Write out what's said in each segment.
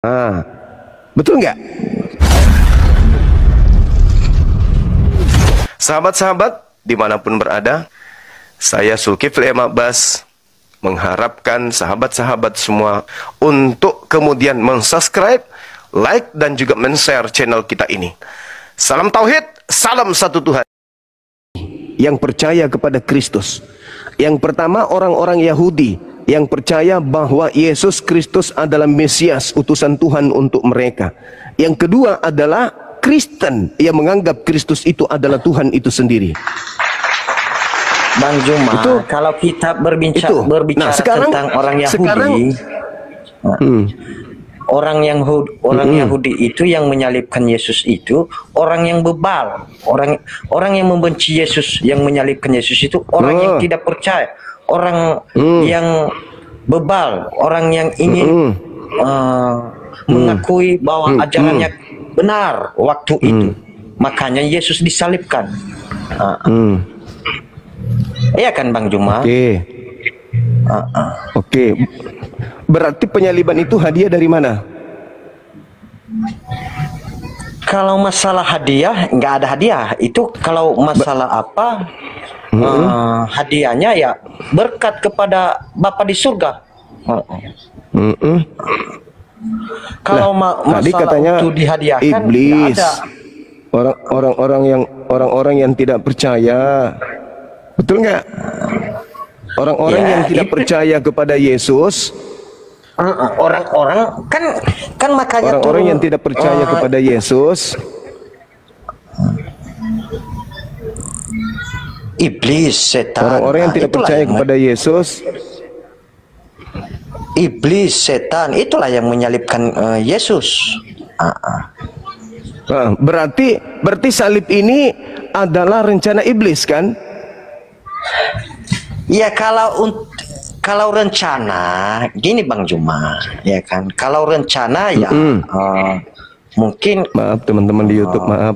Ah, betul nggak? Sahabat-sahabat dimanapun berada, saya Zulkifli M. Abbas mengharapkan sahabat-sahabat semua untuk kemudian mensubscribe, like, dan juga men-share channel kita ini. Salam Tauhid, salam satu Tuhan. Yang percaya kepada Kristus. Yang pertama orang-orang Yahudi yang percaya bahwa Yesus Kristus adalah Mesias, utusan Tuhan untuk mereka. Yang kedua adalah Kristen yang menganggap Kristus itu adalah Tuhan itu sendiri. Bang Juma, kalau kita berbicara tentang orang Yahudi, orang Yahudi itu yang menyalibkan Yesus itu orang yang bebal, orang yang membenci Yesus, yang menyalibkan Yesus itu orang yang tidak percaya, orang yang bebal, orang yang ingin mengakui bahwa ajarannya benar waktu itu. Makanya Yesus disalibkan. Iya kan Bang Juma? Oke. Berarti penyaliban itu hadiah dari mana? Kalau masalah hadiah, nggak ada hadiah. Itu kalau masalah apa? Hadiahnya ya berkat kepada Bapa di surga. Kalau tadi katanya untuk dihadiahkan, iblis, ada. orang-orang yang tidak percaya, betul nggak? Orang-orang yang tidak percaya kepada Yesus, orang-orang kan makanya orang-orang yang tidak percaya kepada Yesus, iblis, setan. Orang-orang yang tidak percaya kepada Yesus, iblis, setan, itulah yang menyalibkan Yesus. Berarti salib ini adalah rencana iblis kan? Ya kalau rencana gini Bang Juma, ya kan? Kalau rencana ya mungkin, maaf teman-teman di YouTube, maaf.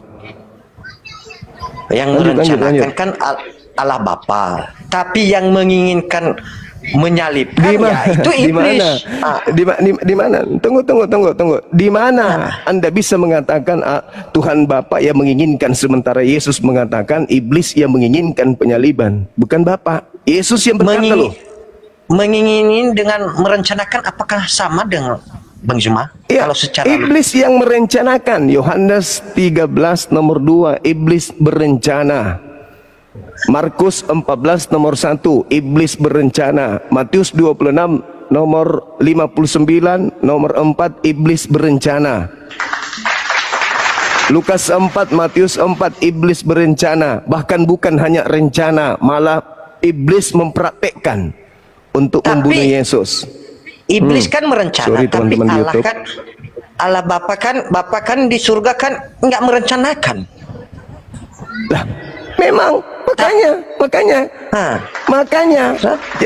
Yang merencanakan kan Allah Bapa, tapi yang menginginkan menyalibkan ya itu iblis. Di mana? Tunggu. Di mana Anda bisa mengatakan Tuhan Bapa yang menginginkan, sementara Yesus mengatakan iblis yang menginginkan penyaliban, bukan Bapa. Yesus yang berkata loh. Mengingin dengan merencanakan apakah sama dengan Bang Juma? Ya, kalau secara iblis yang merencanakan. Yohanes 13 nomor 2, iblis berencana. Markus 14 nomor 1, iblis berencana. Matius 26 nomor 59 nomor 4, iblis berencana. Lukas 4, Matius 4, iblis berencana. Bahkan bukan hanya rencana, malah iblis mempraktekkan untuk membunuh Yesus. Iblis kan merencana, Sorry, tapi teman-teman Allah kan, Allah Bapa kan di surga kan nggak merencanakan. Lah, memang makanya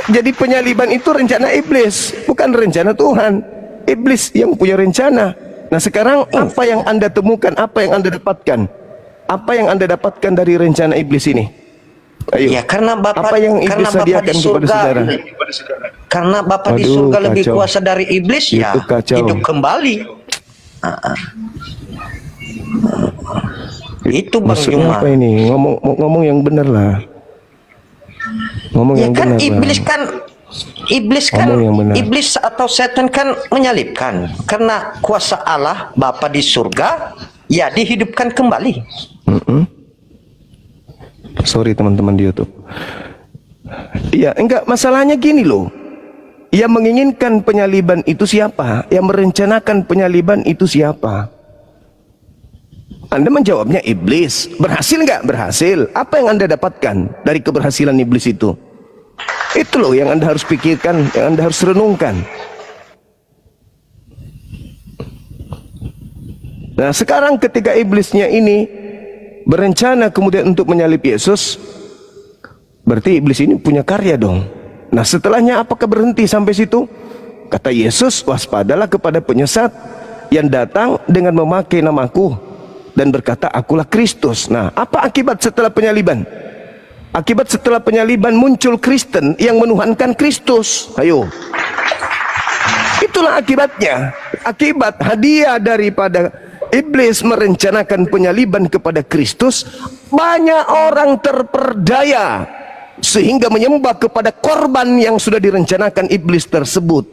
jadi penyaliban itu rencana iblis, bukan rencana Tuhan. Iblis yang punya rencana. Nah sekarang apa yang Anda temukan, apa yang Anda dapatkan, apa yang Anda dapatkan dari rencana iblis ini? Ayo. Ya karena Bapak, apa yang iblis sediakan kepada saudara? Karena Bapak di surga lebih kuasa dari iblis, ya hidup kembali. Itu Bang Juma. Apa ini? Ngomong yang benar lah. Ngomong ya yang kan benar lah. Iblis atau setan kan menyalibkan. Karena kuasa Allah Bapa di surga ya dihidupkan kembali. Sorry teman-teman di YouTube. Iya, enggak, masalahnya gini loh. Yang menginginkan penyaliban itu siapa? Yang merencanakan penyaliban itu siapa? Anda menjawabnya iblis. Berhasil nggak? Berhasil. Apa yang Anda dapatkan dari keberhasilan iblis itu? Itu loh yang Anda harus pikirkan, yang Anda harus renungkan. Nah sekarang ketika iblisnya ini berencana kemudian untuk menyalib Yesus, berarti iblis ini punya karya dong. Nah setelahnya apakah berhenti sampai situ? Kata Yesus, waspadalah kepada penyesat yang datang dengan memakai namaku dan berkata akulah Kristus. Nah apa akibat setelah penyaliban? Akibat setelah penyaliban muncul Kristen yang menuhankan Kristus. Ayo, itulah akibatnya. akibat hadiah daripada iblis merencanakan penyaliban kepada Kristus, banyak orang terperdaya sehingga menyembah kepada korban yang sudah direncanakan iblis tersebut.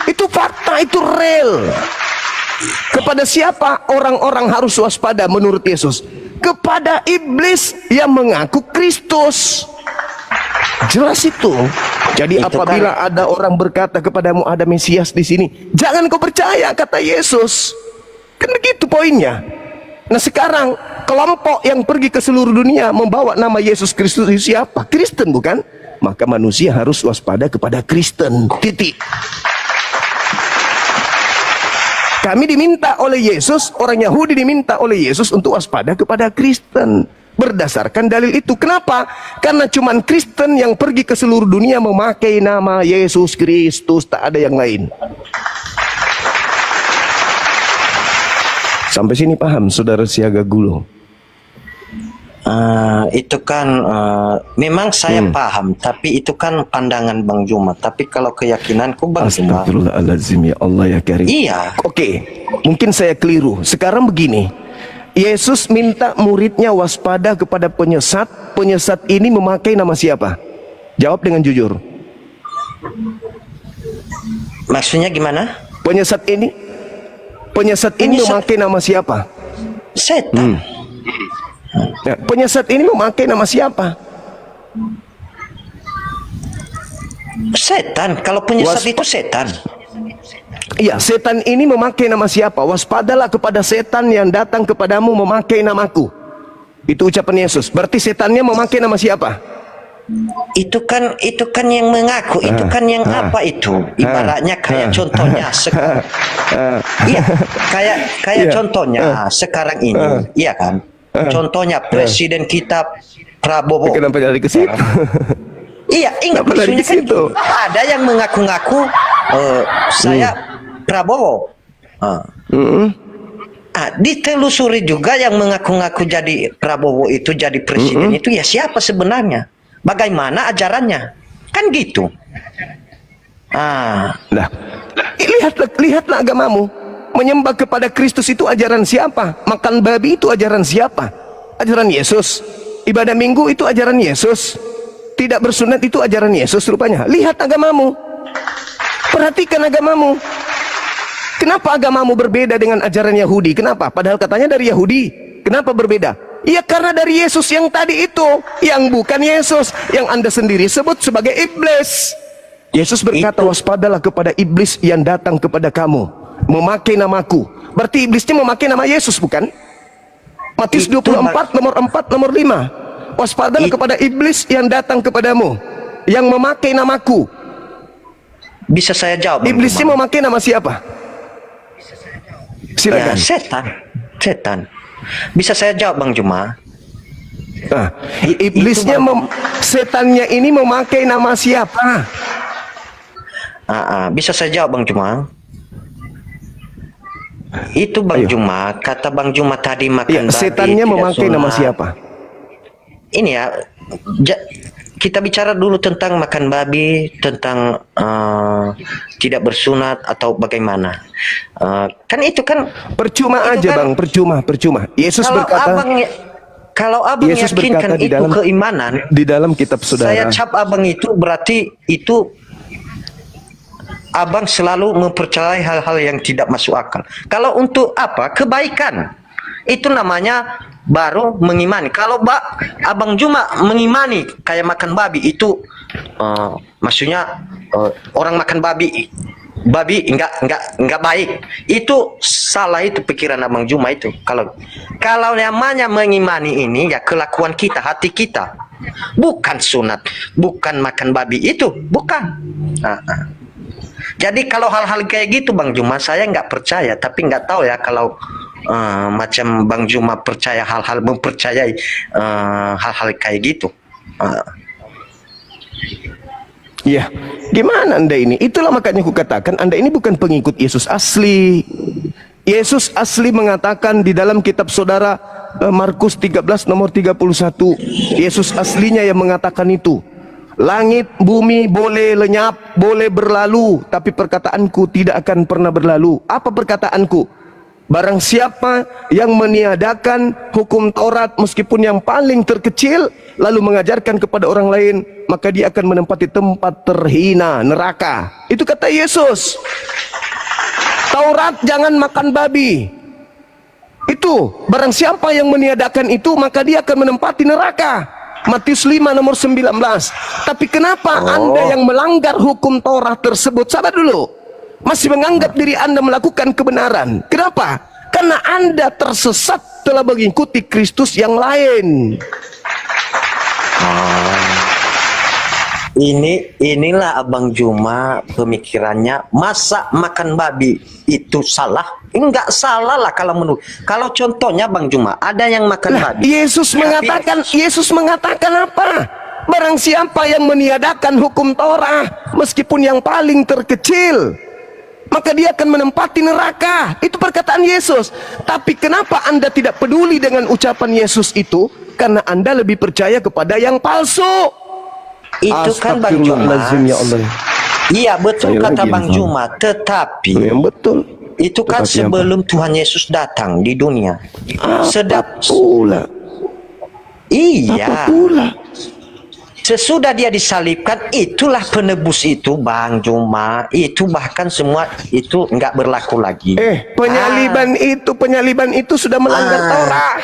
Itu fakta, itu real. Kepada siapa orang-orang harus waspada menurut Yesus? Kepada iblis yang mengaku Kristus. Jelas itu. Jadi itu apabila kan ada orang berkata kepadamu ada Mesias di sini, jangan kau percaya, kata Yesus. Kan begitu poinnya. Nah sekarang kelompok yang pergi ke seluruh dunia membawa nama Yesus Kristus itu siapa? Kristen bukan? Maka manusia harus waspada kepada Kristen. Titik. Kami diminta oleh Yesus, orang Yahudi diminta oleh Yesus untuk waspada kepada Kristen. Berdasarkan dalil itu. Kenapa? Karena cuman Kristen yang pergi ke seluruh dunia memakai nama Yesus Kristus, tak ada yang lain. Sampai sini paham, Saudara Siaga Gulo? Itu kan memang saya paham, tapi itu kan pandangan Bang Juma. Tapi kalau keyakinanku Bang Juma, astagfirullahaladzim, ya Allah ya Karim. Iya. Oke, mungkin saya keliru. Sekarang begini, Yesus minta muridnya waspada kepada penyesat. Penyesat ini memakai nama siapa? Jawab dengan jujur. Maksudnya gimana? Penyesat ini memakai nama siapa? Setan. Nah, penyesat ini memakai nama siapa? Setan. Kalau penyesat itu setan. Iya, setan ini memakai nama siapa? Waspadalah kepada setan yang datang kepadamu memakai namaku. Itu ucapan Yesus. Berarti setannya memakai nama siapa? Itu kan yang mengaku, itu kan yang apa itu? Ibaratnya kayak contohnya iya, kayak contohnya sekarang ini, iya kan? Contohnya presiden kita Prabowo. Kenapa dari ke situ? Iya, ingat maksudnya kan ada yang mengaku-ngaku saya Prabowo. Ditelusuri juga yang mengaku-ngaku jadi Prabowo itu jadi presiden itu ya siapa sebenarnya? Bagaimana ajarannya? Kan gitu. Lihatlah agamamu. Menyembah kepada Kristus itu ajaran siapa? Makan babi itu ajaran siapa? Ajaran Yesus. Ibadah minggu itu ajaran Yesus. Tidak bersunat itu ajaran Yesus rupanya. Lihat agamamu. Perhatikan agamamu. Kenapa agamamu berbeda dengan ajaran Yahudi? Kenapa? Padahal katanya dari Yahudi. Kenapa berbeda? Ya karena dari Yesus yang tadi itu, yang bukan Yesus, yang Anda sendiri sebut sebagai iblis. Yesus berkata, waspadalah kepada iblis yang datang kepada kamu, memakai namaku. Berarti iblisnya memakai nama Yesus, bukan? Matius 24, nomor 4, nomor 5. Waspadalah kepada iblis yang datang kepadamu, yang memakai namaku. Bisa saya jawab? Iblisnya memakai nama siapa? Silakan. Ya, setan. Bisa saya jawab Bang Juma? Iblisnya setannya ini memakai nama siapa? Bisa saya jawab Bang Juma? Itu Bang Juma, kata Bang Juma tadi makan babi. Setannya memakai nama siapa? Ini ya, kita bicara dulu tentang makan babi, tentang tidak bersunat atau bagaimana. Kan itu kan percuma aja kan, Bang, percuma. Yesus berkata, kalau abang Yesus yakinkan itu dalam, keimanan di dalam kitab Saudara. Saya cap abang itu berarti itu abang selalu mempercayai hal-hal yang tidak masuk akal. Kalau untuk apa? Kebaikan. Itu namanya baru mengimani. Kalau abang cuma mengimani kayak makan babi itu maksudnya orang makan babi enggak baik. Itu salah, itu pikiran abang Juma itu. Kalau namanya mengimani ini ya kelakuan kita, hati kita. Bukan sunat, bukan makan babi itu, bukan. Jadi kalau hal-hal kayak gitu Bang Juma saya nggak percaya, tapi nggak tahu ya kalau macam Bang Juma percaya mempercayai hal-hal kayak gitu. Ya, gimana Anda ini? Itulah makanya aku katakan Anda ini bukan pengikut Yesus asli. Yesus asli mengatakan di dalam kitab Saudara Markus 13 nomor 31. Yesus aslinya yang mengatakan itu. Langit, bumi boleh lenyap, boleh berlalu, tapi perkataanku tidak akan pernah berlalu. Apa perkataanku? Barang siapa yang meniadakan hukum Taurat meskipun yang paling terkecil, lalu mengajarkan kepada orang lain, maka dia akan menempati tempat terhina, neraka. Itu kata Yesus. Taurat jangan makan babi. Itu, barang siapa yang meniadakan itu, maka dia akan menempati neraka. Matius 5 nomor 19. Tapi kenapa Anda yang melanggar hukum Taurat tersebut, sabar dulu, masih menganggap diri Anda melakukan kebenaran? Kenapa? Karena Anda tersesat telah mengikuti Kristus yang lain. Inilah Abang Juma pemikirannya. Masa makan babi itu salah? Enggak salah lah kalau menurut. Kalau contohnya Bang Juma, ada yang makan babi. Yesus mengatakan apa? Barang siapa yang meniadakan hukum Taurat meskipun yang paling terkecil, maka dia akan menempati neraka. Itu perkataan Yesus. Tapi kenapa Anda tidak peduli dengan ucapan Yesus itu? Karena Anda lebih percaya kepada yang palsu. Itu kan Bang Juma. Ya Allah. Iya betul kata Bang Juma. Tetapi yang betul. Itu kan sebelum Tuhan Yesus datang di dunia. Sedap pula. Iya. Apa pula? Sesudah dia disalibkan, itulah penebus itu Bang Juma. Itu bahkan semua itu enggak berlaku lagi. Penyaliban itu sudah melanggar Taurat.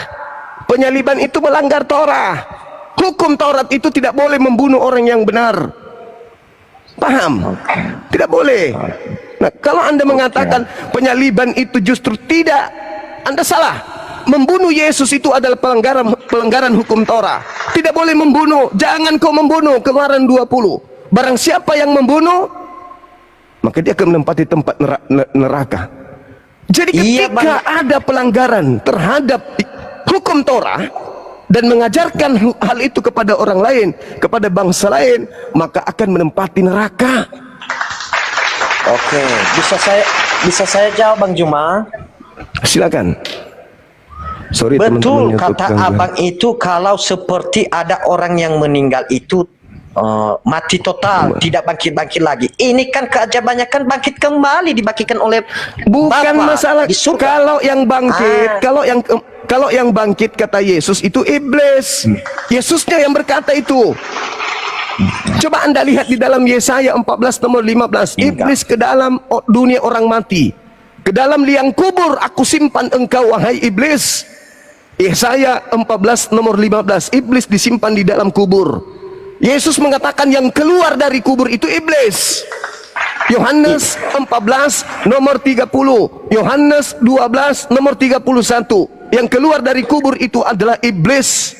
Penyaliban itu melanggar Taurat. Hukum Taurat itu tidak boleh membunuh orang yang benar. Paham? Tidak boleh. Nah, kalau Anda mengatakan penyaliban itu justru tidak, Anda salah. Membunuh Yesus itu adalah pelanggaran hukum Taurat. Tidak boleh membunuh. Jangan kau membunuh. Keluaran 20. Barang siapa yang membunuh, maka dia akan menempati tempat neraka. Jadi ketika ada pelanggaran terhadap hukum Taurat dan mengajarkan hal itu kepada orang lain, kepada bangsa lain, maka akan menempati neraka. Oke, bisa saya jawab Bang Juma? Silakan. Sorry, betul kata Abang itu, kalau seperti ada orang yang meninggal itu mati total, tidak bangkit-bangkit lagi. Ini kan keajabannya kan bangkit kembali, dibangkitkan oleh bukan Bapa masalah di surga. Kalau yang bangkit, kalau yang bangkit kata Yesus itu iblis. Yesusnya yang berkata itu. Coba Anda lihat di dalam Yesaya 14 nomor 15. Iblis ke dalam dunia orang mati, ke dalam liang kubur aku simpan engkau wahai iblis. Yesaya 14 nomor 15. Iblis disimpan di dalam kubur. Yesus mengatakan yang keluar dari kubur itu iblis. Yohanes 14 nomor 30, Yohanes 12 nomor 31. Yang keluar dari kubur itu adalah iblis.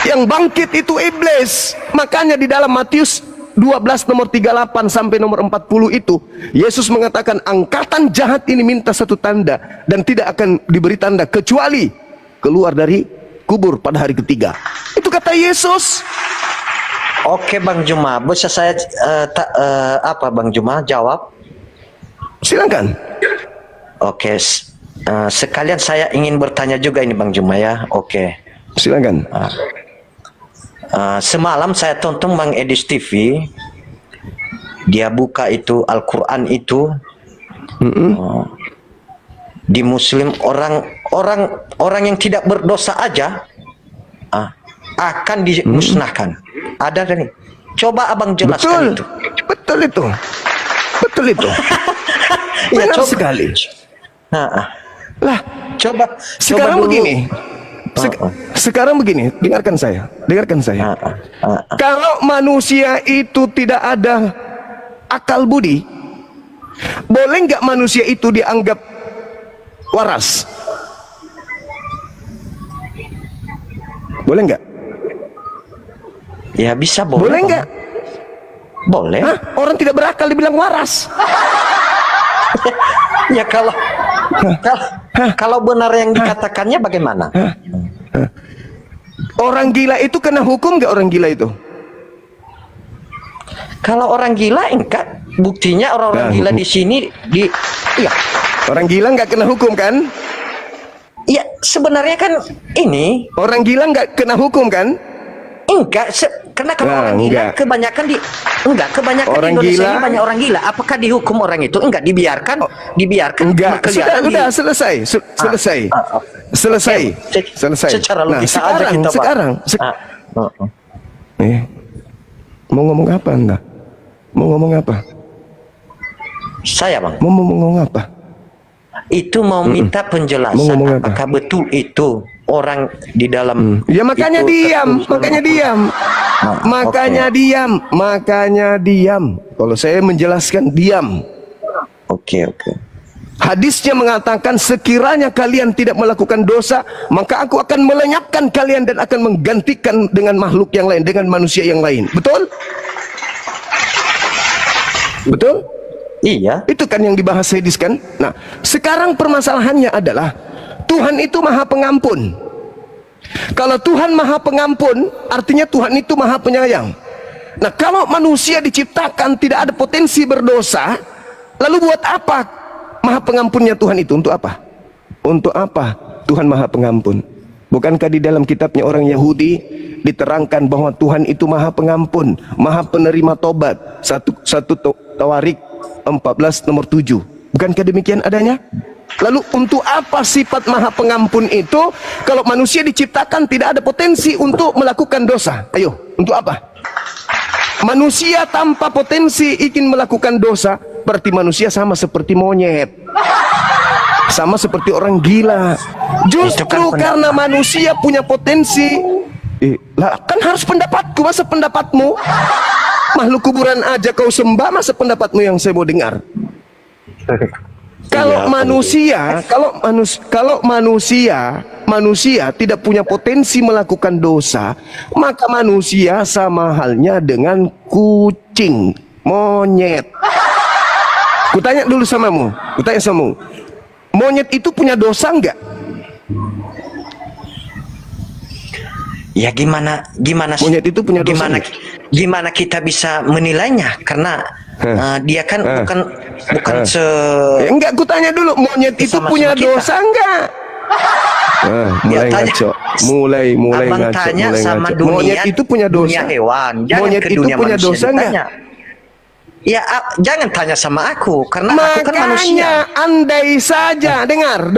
Yang bangkit itu iblis. Makanya di dalam Matius 12 nomor 38 sampai nomor 40 itu Yesus mengatakan angkatan jahat ini minta satu tanda dan tidak akan diberi tanda kecuali keluar dari kubur pada hari ketiga. Itu kata Yesus. Oke Bang Juma, bisa saya apa Bang Juma jawab? Silakan. Oke, sekalian saya ingin bertanya juga ini Bang Juma ya. Oke. Silakan. Semalam saya tonton Bang Edis TV, dia buka itu Al-Quran itu, di Muslim orang yang tidak berdosa aja akan dimusnahkan. Ada kan nih? Coba Abang jelaskan itu. Betul itu. Ya, benar coba sekali. Lah, sekarang begini. Sekarang begini, dengarkan saya. Kalau manusia itu tidak ada akal budi, boleh nggak manusia itu dianggap waras? Boleh nggak? Ya bisa, boleh. Boleh nggak? Boleh. Orang tidak berakal dibilang waras. Ya kalau benar yang dikatakannya bagaimana? Orang gila itu kena hukum nggak orang gila itu? Kalau orang gila enggak, buktinya orang-orang gila di sini iya. Orang gila nggak kena hukum kan? Iya, sebenarnya kan ini orang gila nggak kena hukum kan? Enggak, karena kalau orang gila kebanyakan kebanyakan orang di Indonesia gila, ini banyak orang gila. Apakah dihukum orang itu? Enggak, dibiarkan, enggak. Sudah selesai. Secara Nah, logika aja kita, sekarang. Mau ngomong apa Anda? Mau ngomong apa? Saya, Bang. Mau ngomong apa? Itu mau minta penjelasan apakah betul itu orang di dalam ya makanya diam, makanya diam. Kalau saya menjelaskan diam. Oke. Hadisnya mengatakan sekiranya kalian tidak melakukan dosa, maka aku akan melenyapkan kalian dan akan menggantikan dengan makhluk yang lain, dengan manusia yang lain. Betul? Betul? Iya. Itu kan yang dibahas hadis kan? Nah, sekarang permasalahannya adalah Tuhan itu Maha Pengampun. Kalau Tuhan Maha Pengampun, artinya Tuhan itu Maha Penyayang. Nah, kalau manusia diciptakan tidak ada potensi berdosa, lalu buat apa Maha Pengampunnya Tuhan itu? Untuk apa? Untuk apa Tuhan Maha Pengampun? Bukankah di dalam kitabnya orang Yahudi diterangkan bahwa Tuhan itu Maha Pengampun, Maha Penerima Tobat? Satu Tawarik 14 nomor 7. Bukankah demikian adanya? Lalu untuk apa sifat Maha Pengampun itu kalau manusia diciptakan tidak ada potensi untuk melakukan dosa? Ayo, untuk apa? Manusia tanpa potensi ingin melakukan dosa, berarti manusia sama seperti monyet, sama seperti orang gila. Justru karena manusia punya potensi, lah kan harus pendapatku, masa pendapatmu? Makhluk kuburan aja kau sembah, masa pendapatmu yang saya mau dengar? Kalau manusia tidak punya potensi melakukan dosa, maka manusia sama halnya dengan kucing, monyet. Kutanya dulu samamu, monyet itu punya dosa enggak? Ya gimana monyet itu punya dosa gimana kita bisa menilainya karena dia kan bukan enggak, kutanya dulu, monyet itu punya dosa enggak? Mulai ngaco, mulai ngaco. Monyet itu punya dosa. Hewan, monyet itu punya dosa enggak? Ya, jangan tanya sama aku karena aku kan manusia. Andai saja, dengar.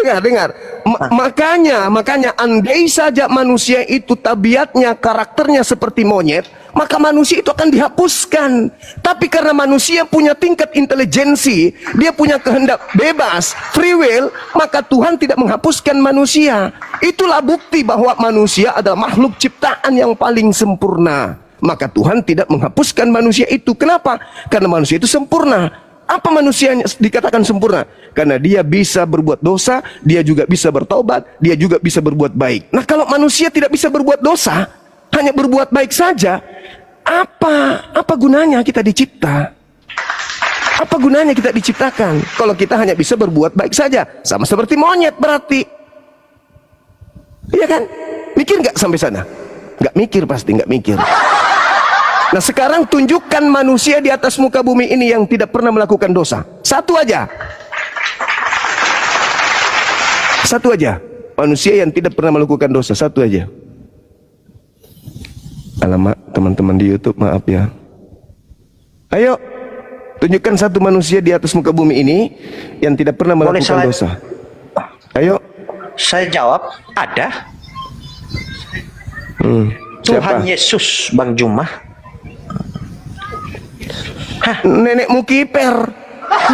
Makanya andai saja manusia itu tabiatnya, karakternya seperti monyet, maka manusia itu akan dihapuskan. Tapi karena manusia punya tingkat intelijensi, dia punya kehendak bebas, free will, maka Tuhan tidak menghapuskan manusia. Itulah bukti bahwa manusia adalah makhluk ciptaan yang paling sempurna. Maka Tuhan tidak menghapuskan manusia itu. Kenapa? Karena manusia itu sempurna. Apa manusianya dikatakan sempurna? Karena dia bisa berbuat dosa, dia juga bisa bertobat, dia juga bisa berbuat baik. Nah, kalau manusia tidak bisa berbuat dosa, hanya berbuat baik saja, apa gunanya kita dicipta? Apa gunanya kita diciptakan kalau kita hanya bisa berbuat baik saja? Sama seperti monyet berarti. Iya kan? Mikir nggak sampai sana? Nggak mikir, pasti nggak mikir. Nah, sekarang tunjukkan manusia di atas muka bumi ini yang tidak pernah melakukan dosa. Satu aja. Manusia yang tidak pernah melakukan dosa. Satu aja. Alamak, teman-teman di YouTube, maaf ya. Ayo, tunjukkan satu manusia di atas muka bumi ini yang tidak pernah melakukan dosa. Ayo. Saya jawab, ada. Tuhan Yesus, Bang Jumah. Nenekmu kiper,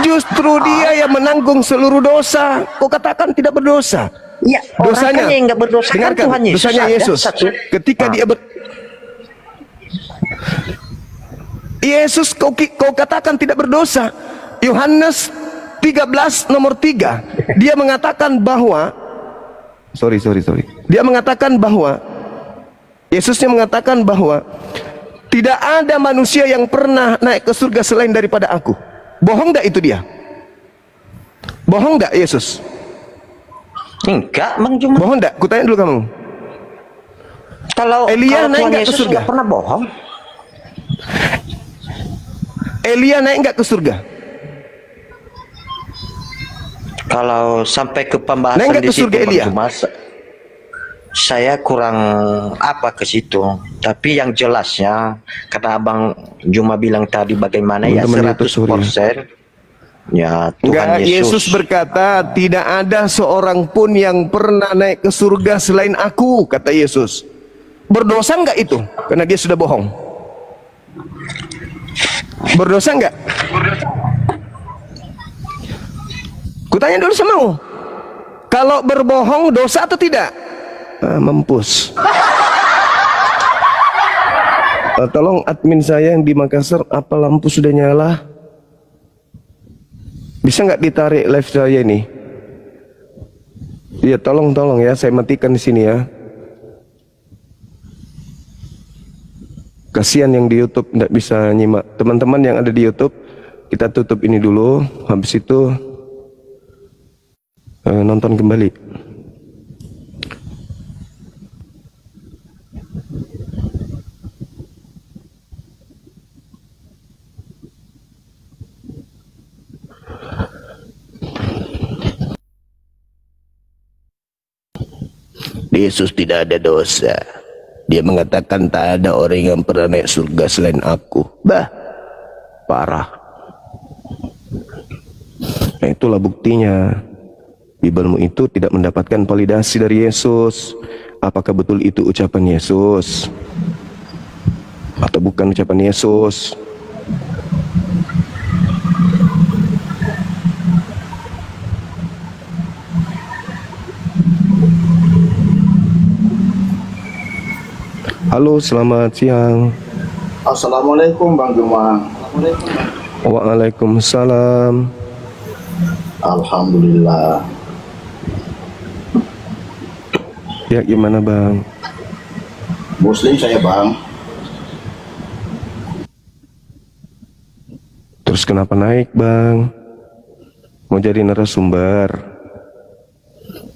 justru dia yang menanggung seluruh dosa. Kau katakan tidak berdosa. Ya, dosanya yang enggak berdosa kan Tuhan Yesus. Dosanya Yesus. Ketika dia Yesus kau katakan tidak berdosa. Yohanes 13 nomor 3. Dia mengatakan bahwa Dia mengatakan bahwa Yesusnya mengatakan bahwa tidak ada manusia yang pernah naik ke surga selain daripada aku. Bohong enggak itu dia? Bohong enggak Yesus? Enggak, Bang Jumah. Bohong enggak? Kutanya dulu kamu. Kalau Elia naik enggak ke surga? Pernah bohong. Elia naik enggak ke surga? Kalau sampai ke pembahasan naik di situ, surga Elia? saya kurang apa ke situ. Tapi yang jelasnya, karena Abang Juma bilang tadi bagaimana ya Teman-teman 100%. Ya Enggak, Tuhan Yesus berkata, tidak ada seorang pun yang pernah naik ke surga selain aku, kata Yesus. Berdosa enggak itu? Karena dia sudah bohong. Berdosa enggak? Kutanya dulu samamu. Kalau berbohong dosa atau tidak? Mampus. Tolong admin saya yang di Makassar, apa lampu sudah nyala? Bisa nggak ditarik live saya ini? Iya, tolong ya, saya matikan di sini ya. Kasihan yang di YouTube nggak bisa nyimak. Teman-teman yang ada di YouTube, kita tutup ini dulu. Habis itu nonton kembali. Yesus tidak ada dosa. Dia mengatakan tak ada orang yang pernah naik surga selain aku. Bah, parah. Nah, itulah buktinya. Bibelmu itu tidak mendapatkan validasi dari Yesus. Apakah betul itu ucapan Yesus? Atau bukan ucapan Yesus? Halo, selamat siang. Assalamualaikum Bang Juma. Waalaikumsalam. Alhamdulillah. Ya, gimana Bang? Muslim saya Bang. Terus kenapa naik Bang? Mau jadi narasumber?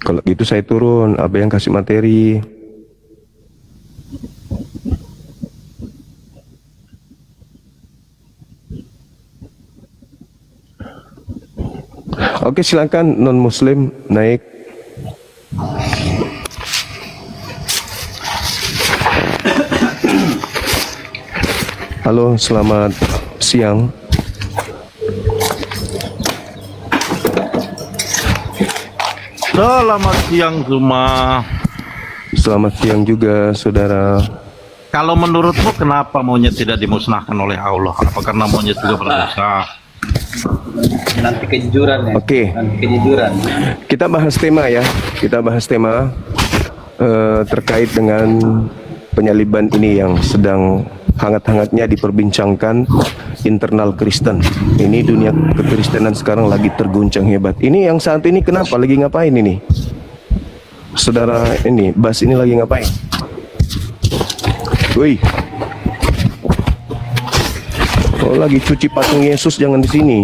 Kalau gitu saya turun, Abah yang kasih materi. Oke, silakan non muslim naik. Halo, selamat siang. Selamat siang Zuma. Selamat siang juga saudara. Kalau menurutmu kenapa monyet tidak dimusnahkan oleh Allah? Apa karena monyet juga berdosa? Nanti kejujuran ya. Oke. Nanti kejujuran. Kita bahas tema ya. Kita bahas tema terkait dengan penyaliban ini yang sedang hangat-hangatnya diperbincangkan internal Kristen. Ini dunia kekristenan sekarang lagi terguncang hebat. Ini yang saat ini kenapa? Lagi ngapain ini? Saudara ini, Bas ini lagi ngapain? Woi. Oh, lagi cuci patung Yesus, jangan di sini.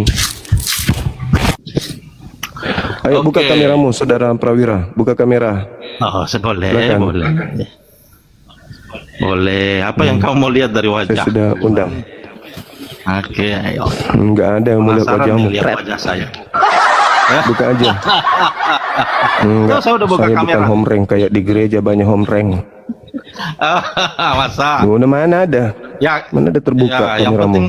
Ayo buka kameramu, saudara Prawira. Buka kamera. Oh, boleh, boleh. Boleh. Apa yang kamu mau lihat dari wajah? Saya sudah undang. Oke, ayo. Enggak ada yang mau lihat wajahmu. Lihat wajah saya. Buka aja. Enggak, saya udah buka saya kamera. bukan home rank kayak di gereja banyak home rank. Masa? Mana ada? Ya, Mana ada terbuka ya, yang kameramu? penting,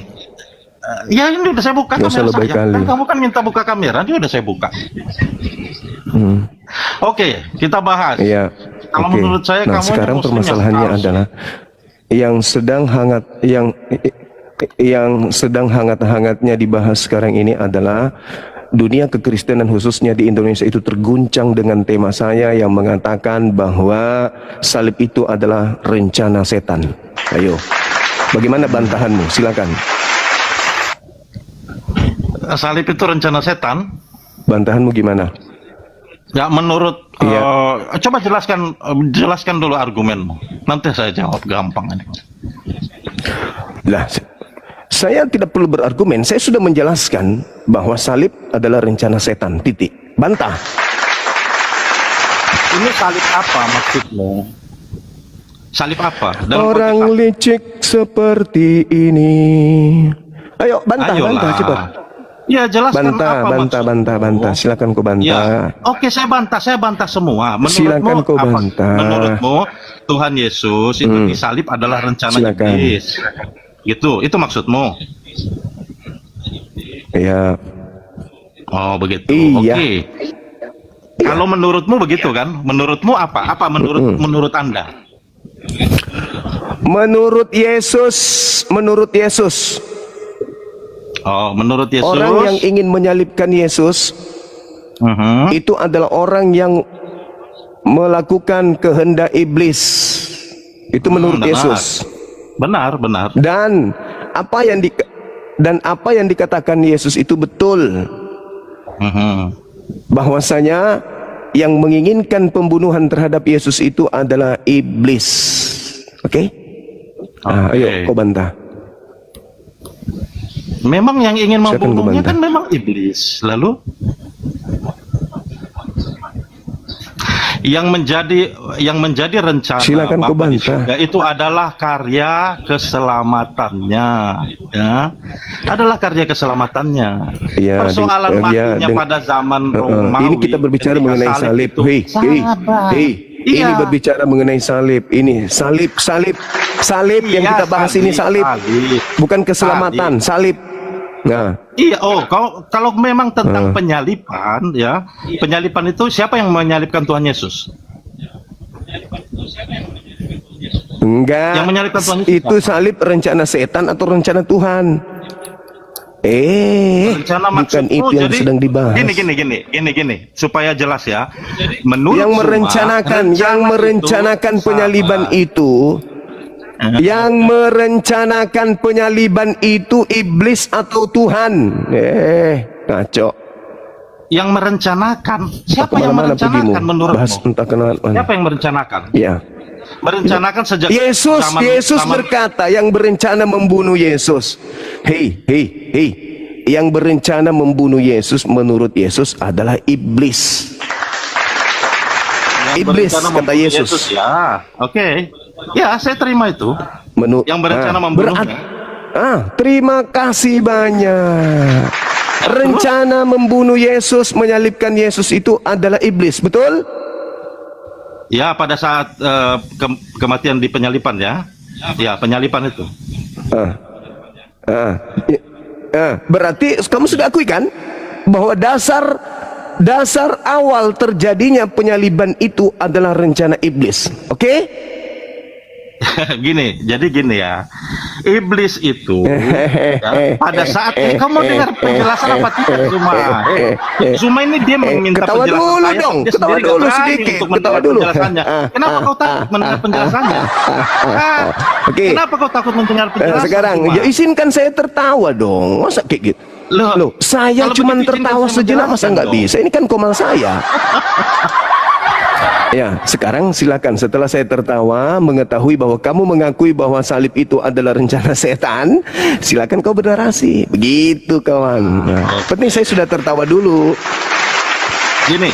ya ini udah saya buka Nggak usah kamera lebay saya. kali. Kan kamu kan minta buka kamera, ini udah saya buka. Oke, kita bahas. Iya. Kalau Oke. menurut saya Nah, kamu ini sekarang muslim permasalahannya yang palsu. adalah yang sedang hangat yang sedang hangat-hangatnya dibahas sekarang ini adalah dunia kekristenan khususnya di Indonesia itu terguncang dengan tema saya yang mengatakan bahwa salib itu adalah rencana setan. Ayo, bagaimana bantahanmu? Silakan. Salib itu rencana setan. Bantahanmu gimana? Ya menurut Iya. coba jelaskan dulu argumenmu. Nanti saya jawab gampang ini. Lah, saya tidak perlu berargumen. Saya sudah menjelaskan bahwa salib adalah rencana setan. Titik. Bantah. Ini salib apa maksudmu? Salib apa? Dalam Orang konteks licik seperti ini. Ayo, bantah, Ayolah. bantah cepat. Ya, jelaskan Bantah, apa bantah, maksudmu. bantah, bantah. Silakan kau bantah. Ya, oke, saya bantah semua. Silakan kau apa? bantah. Menurutmu Tuhan Yesus itu disalib adalah rencana Silakan. iblis. Gitu, itu maksudmu. Ya, Oh, begitu. Iya. Oke. Kalau menurutmu begitu kan? Menurutmu apa? Apa menurut Anda? menurut Yesus, Oh, menurut Yesus. orang yang ingin menyalibkan Yesus itu adalah orang yang melakukan kehendak iblis. Itu menurut benar. Yesus. Benar. Dan apa yang dikatakan Yesus itu betul. Bahwasanya yang menginginkan pembunuhan terhadap Yesus itu adalah iblis. Oke? Nah, ayo kau bantah. Memang yang ingin Silakan membunuhnya kubantah. kan memang iblis. Lalu yang menjadi rencana Silakan Bapa di kubantah. surga itu adalah karya keselamatannya, ya. Adalah karya keselamatannya. Ya, Persoalan matinya pada zaman Romawi. ini kita berbicara ketika mengenai salib. itu- Sabar. Iya. Ini berbicara mengenai salib. Ini salib yang Iya, kita bahas ini salib. Bukan keselamatan, salib. Nah, Iya, kalau memang tentang penyalipan, ya, penyalipan itu siapa yang menyalipkan Tuhan Yesus? enggak. Yang menyalibkan Tuhan Yesus Itu salib rencana setan atau rencana Tuhan? Rencana Bukan maksudmu, itu yang jadi, sedang dibahas. Gini, supaya jelas ya. Menurut Yang semua, merencanakan penyaliban itu, yang merencanakan penyaliban itu iblis atau Tuhan? Ngaco. Yang merencanakan, siapa yang Kemana-mana pergimu? merencanakan menurutmu? Bahas entah kenal. Siapa yang merencanakan? Ya. Merencanakan sejak Yesus zaman- berkata yang berencana membunuh Yesus. Hei. Yang berencana membunuh Yesus menurut Yesus adalah iblis. yang iblis, berencana kata membunuh Yesus. Ya, oke. Ya, saya terima itu. Yang berencana membunuhnya. Terima kasih banyak. Rencana membunuh Yesus, menyalibkan Yesus itu adalah iblis, betul? Ya, pada saat kematian di penyalipan ya. Ya, penyalipan itu. Berarti kamu sudah akui kan bahwa dasar awal terjadinya penyaliban itu adalah rencana iblis. Oke? Jadi gini ya. Iblis itu ya, pada saat kamu dengar penjelasan apa tidak Zuma ini dia meminta Ketawa penjelasan dulu saya, dong, dia ketawa sendiri dulu nggak berani sedikit, untuk ketawa mendengar dulu. penjelasannya. Kenapa kau takut mendengar penjelasannya? Oke. Kenapa kau takut mendengar penjelasan? Sekarang Zuma? ya izinkan saya tertawa dong. Masa kayak gitu? Loh, saya kalau cuma begitu tertawa izinkan saya sejenak, masa menjelaskan nggak dong. bisa? Ini kan komal saya. Ya, sekarang silakan. Setelah saya tertawa, mengetahui bahwa kamu mengakui bahwa salib itu adalah rencana setan, silakan kau bernarasi. Begitu, kawan. Nah, penting saya sudah tertawa dulu. Gini,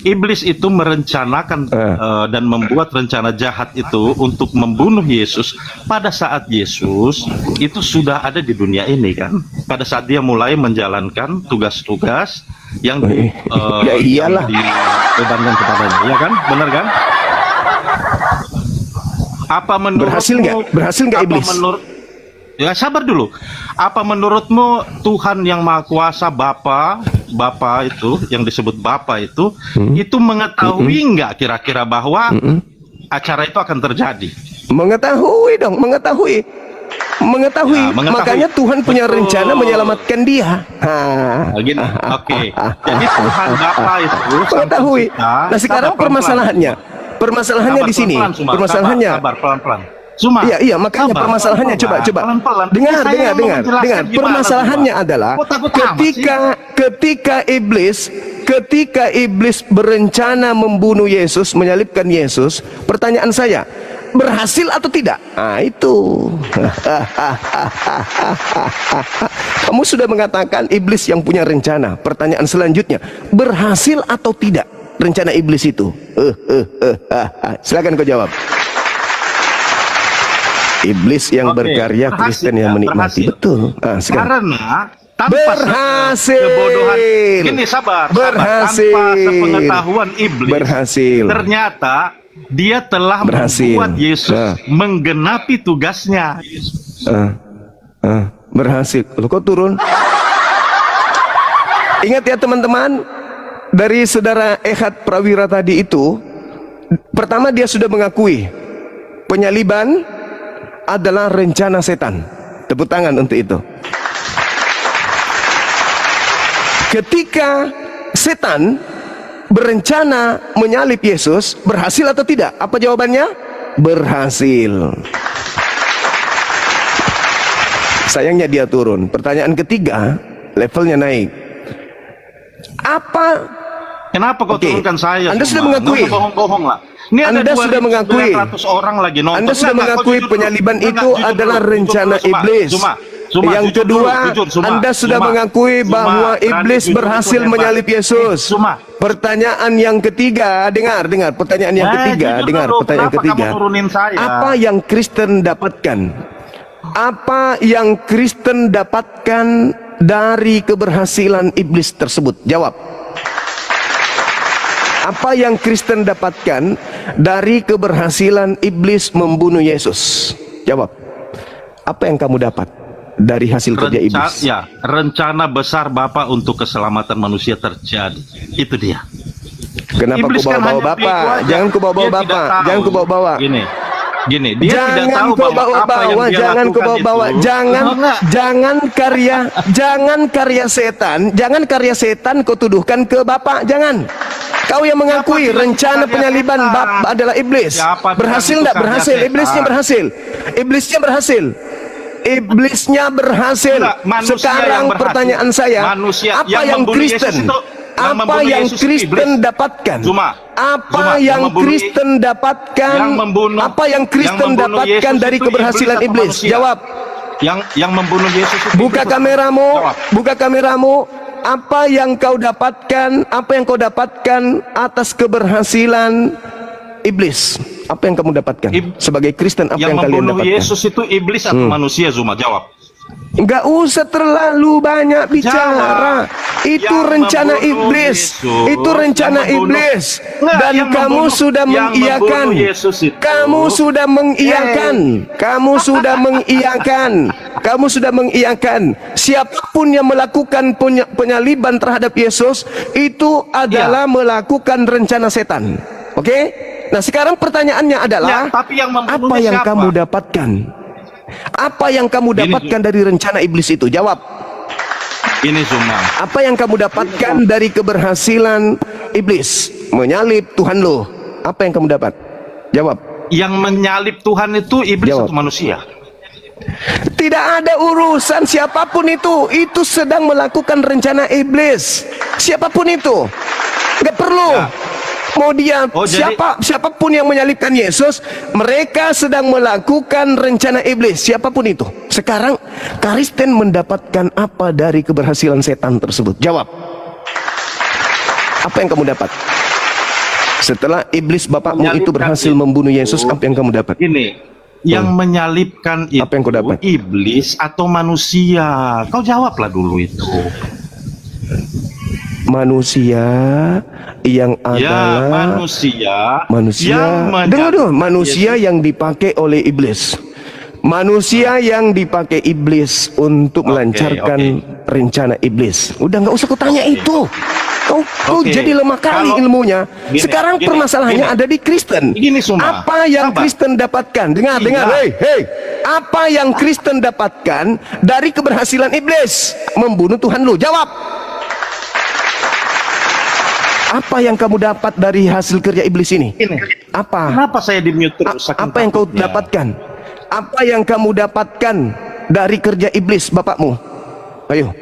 iblis itu merencanakan dan membuat rencana jahat itu untuk membunuh Yesus pada saat Yesus itu sudah ada di dunia ini kan. Pada saat dia mulai menjalankan tugas-tugas yang Ya iyalah. dibebankan kepadanya, ya kan? Benar kan? Apa menurutmu? Berhasil nggak iblis? Ya sabar dulu. Apa menurutmu Tuhan yang Maha Kuasa Bapa itu yang disebut Bapa itu mengetahui nggak kira-kira bahwa acara itu akan terjadi? Mengetahui dong, mengetahui. Ya, mengetahui. Makanya Tuhan punya Betul. rencana menyelamatkan dia. Gini, oke. Jadi Tuhan Bapa itu Mengetahui. Nah, sekarang permasalahannya di sini. Permasalahannya. Sabar, pelan-pelan. Cuma. Iya, makanya sabar, permasalahannya pelan-pelan, coba. pelan-pelan. Dengar. Saya mau menjelaskan gimana, Permasalahannya Zuma. adalah Kok takut amat sih? ketika iblis berencana membunuh Yesus, menyalibkan Yesus, pertanyaan saya, berhasil atau tidak? Nah, itu. Kamu sudah mengatakan iblis yang punya rencana. Pertanyaan selanjutnya, berhasil atau tidak rencana iblis itu? Silakan kau jawab. Iblis yang Oke, berkarya, berhasil, Kristen yang ya, menikmati. berhasil. Betul. Sekarang. Karena Berhasil. Kebodohan. Gini, sabar. Berhasil. Tanpa sepengetahuan iblis. Berhasil. Ternyata dia telah membuat Yesus menggenapi tugasnya. Berhasil. Loh, kok turun? Ingat ya teman-teman, dari saudara Ehad Prawira tadi itu, pertama dia sudah mengakui penyaliban adalah rencana setan. Tepuk tangan untuk itu. Ketika setan berencana menyalib Yesus, berhasil atau tidak? Apa jawabannya? Berhasil. Sayangnya dia turun. Pertanyaan ketiga, levelnya naik. Apa? Kenapa kau turunkan saya? Anda sudah mengakui. Bohong-bohong lah. Ini Anda ada sudah mengakui. 2.900 orang lagi nonton. Anda sudah mengakui penyaliban itu adalah rencana iblis. Yang kedua, Anda sudah mengakui bahwa iblis berhasil menyalib Yesus. Pertanyaan yang ketiga, dengar pertanyaan yang ketiga, pertanyaan ketiga. Apa yang Kristen dapatkan? Apa yang Kristen dapatkan dari keberhasilan iblis tersebut? Jawab. Apa yang Kristen dapatkan dari keberhasilan iblis membunuh Yesus? Jawab. Apa yang kamu dapat dari hasil kerja iblis? Ya, rencana besar Bapa untuk keselamatan manusia terjadi. Itu dia. Kenapa kau bawa-bawa Bapak? Jangan kau bawa-bawa Bapak. Jangan kau bawa-bawa. Gini, dia tidak tahu bahwa apa yang dia lakukan itu. Jangan karya setan kau tuduhkan ke Bapak. Jangan. Kau yang mengakui rencana penyaliban adalah iblis. Berhasil enggak? Berhasil. Iblisnya berhasil. Sekarang pertanyaan saya, apa yang Kristen dapatkan? Apa yang Kristen dapatkan dari keberhasilan iblis? Jawab. Yang membunuh Yesus itu. Buka kameramu. Apa yang kau dapatkan? Apa yang kau dapatkan atas keberhasilan iblis? Apa yang kamu dapatkan sebagai Kristen? Apa yang kalian dapatkan? Yang membunuh Yesus itu iblis atau manusia? Zuma, jawab. Enggak usah terlalu banyak bicara. Itu rencana iblis. Itu rencana iblis. Dan kamu sudah mengiyakan. Kamu sudah mengiyakan. Siapapun yang melakukan penyaliban terhadap Yesus itu adalah melakukan rencana setan. Oke? Nah, sekarang pertanyaannya adalah, apa yang kamu dapatkan? Apa yang kamu dapatkan dari rencana iblis itu? Jawab. Ini Zuma. Apa yang kamu dapatkan dari keberhasilan iblis menyalib Tuhan lo? Apa yang kamu dapat? Jawab. Yang menyalib Tuhan itu iblis atau manusia? Tidak ada urusan siapapun itu. Itu sedang melakukan rencana iblis. Siapapun itu. Nggak perlu. Mau dia siapapun yang menyalibkan Yesus, mereka sedang melakukan rencana iblis. Siapapun itu. Sekarang Kristen mendapatkan apa dari keberhasilan setan tersebut? Jawab. Apa yang kamu dapat? Setelah iblis bapakmu itu berhasil membunuh Yesus, apa yang kamu dapat? Ini yang menyalibkan itu, apa yang kau dapat? Iblis atau manusia? Kau jawablah dulu itu. Manusia yang adalah manusia yang dipakai oleh iblis. Manusia yang dipakai iblis untuk melancarkan rencana iblis. Udah nggak usah kutanya itu. Kau jadi lemah kali ilmunya. Sekarang permasalahannya ada di Kristen. Apa yang Kristen dapatkan? Dengar. Hei. Apa yang Kristen dapatkan dari keberhasilan iblis membunuh Tuhan lu? Jawab. Apa yang kamu dapat dari hasil kerja iblis ini? Apa? Kenapa saya di-mute terus? Apa yang kau dapatkan? Apa yang kamu dapatkan dari kerja iblis bapakmu? Ayo.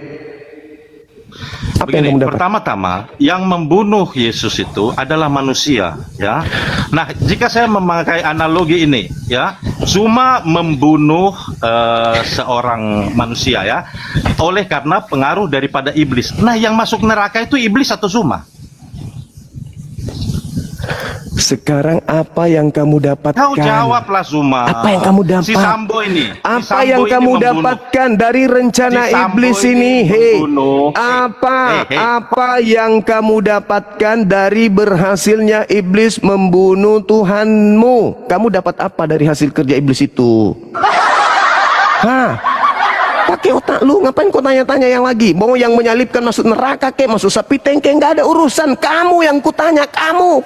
Apa yang kamu dapat? Pertama-tama, yang membunuh Yesus itu adalah manusia, ya. Nah, jika saya memakai analogi ini, ya, Zuma membunuh seorang manusia, ya, oleh karena pengaruh daripada iblis. Nah, yang masuk neraka itu iblis atau Zuma? Sekarang apa yang kamu dapatkan? Kau jawablah Zuma. Apa yang kamu dapat? Si Sambo ini. Apa yang kamu dapatkan dari rencana iblis ini? Hei, apa yang kamu dapatkan dari berhasilnya iblis membunuh Tuhanmu? Kamu dapat apa dari hasil kerja iblis itu? Hah? Pakai otak lu, ngapain kau tanya-tanya yang lagi? Mau yang menyalibkan masuk neraka ke, masuk sapi tengke, nggak ada urusan. Kamu yang kutanya, kamu.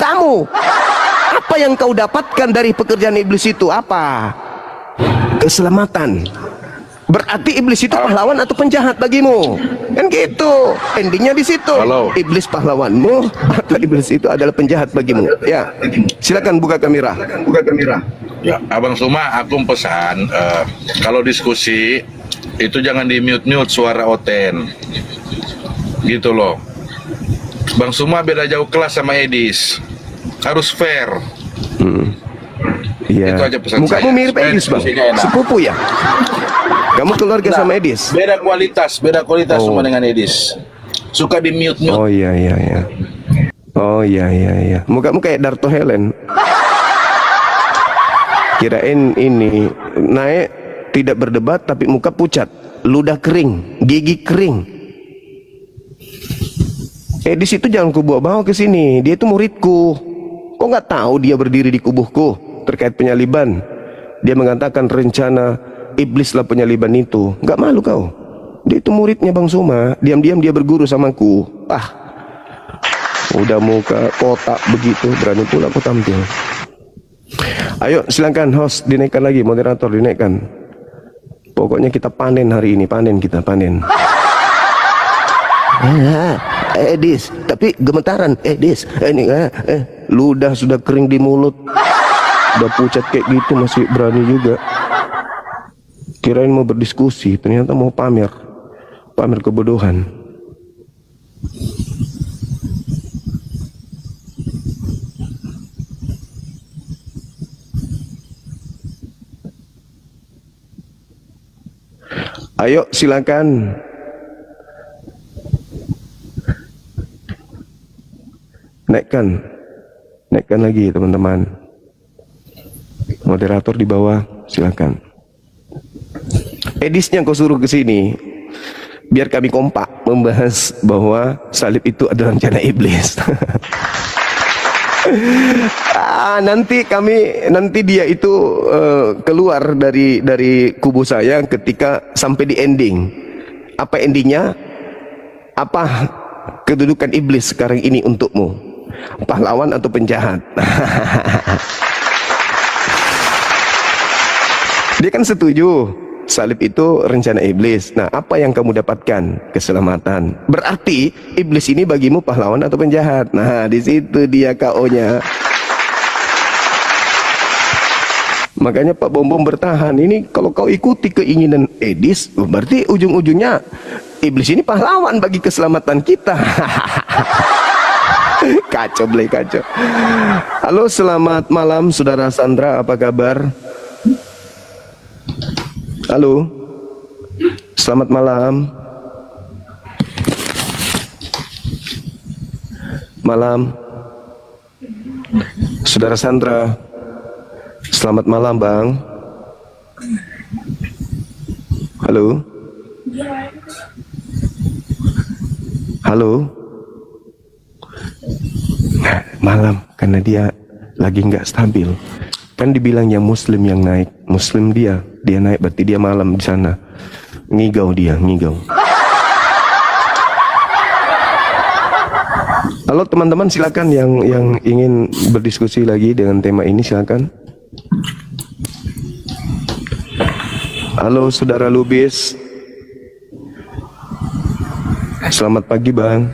Apa yang kau dapatkan dari pekerjaan iblis itu? Apa? Keselamatan. Berarti iblis itu pahlawan atau penjahat bagimu? Kan gitu. Endingnya di situ. Iblis pahlawanmu atau iblis itu adalah penjahat bagimu? Ya, silakan buka kamera. Ya, Abang Suma, aku pesan kalau diskusi itu jangan di mute suara Oten, gitu loh. Bang Suma beda jauh kelas sama Edis, harus fair. Iya. Itu aja pesan Mukamu saya. mirip Edis, Bang. Sepupu ya? Kamu keluarga sama Edis? Beda kualitas semua dengan Edis. Suka di mute. Oh iya. Oh iya. Mukamu kayak Darto Helen. Kirain ini naik tidak berdebat tapi muka pucat, ludah kering, gigi kering. Di situ jangan ku bawa ke sini. Dia itu muridku. Kok nggak tahu dia berdiri di kubuhku terkait penyaliban? Dia mengatakan rencana iblislah penyaliban itu. Nggak malu kau? Dia itu muridnya Bang Suma. Diam-diam dia berguru samaku. Udah muka kotak begitu, berani pula aku tampil. Ayo silakan host dinaikkan lagi, moderator dinaikkan. Pokoknya kita panen hari ini, panen. Edis, tapi gemetaran. Edis, ini ludah sudah kering di mulut, udah pucat kayak gitu masih berani juga. Kirain mau berdiskusi, ternyata mau pamer kebodohan. Ayo silakan. Naikkan lagi teman-teman. Moderator di bawah silakan. Edisnya kau suruh ke sini biar kami kompak membahas bahwa salib itu adalah rencana iblis. Nanti dia itu keluar dari kubu saya ketika sampai di ending. Apa endingnya? Apa kedudukan iblis sekarang ini untukmu? Pahlawan atau penjahat? Dia kan setuju salib itu rencana iblis. Nah, apa yang kamu dapatkan? Keselamatan. Berarti iblis ini bagimu pahlawan atau penjahat? Nah, di situ dia KO-nya. Makanya Pak Bom bertahan. Ini kalau kau ikuti keinginan Edis, berarti ujung-ujungnya iblis ini pahlawan bagi keselamatan kita. Kacau. Halo, selamat malam Saudara Sandra, apa kabar? Halo, selamat malam. Saudara Sandra, selamat malam Bang. Halo. Malam, karena dia lagi nggak stabil. Kan dibilang yang muslim yang naik, muslim dia naik, berarti dia malam di sana. Ngigau. Halo teman-teman, silakan yang ingin berdiskusi lagi dengan tema ini silakan. Halo Saudara Lubis. Selamat pagi Bang.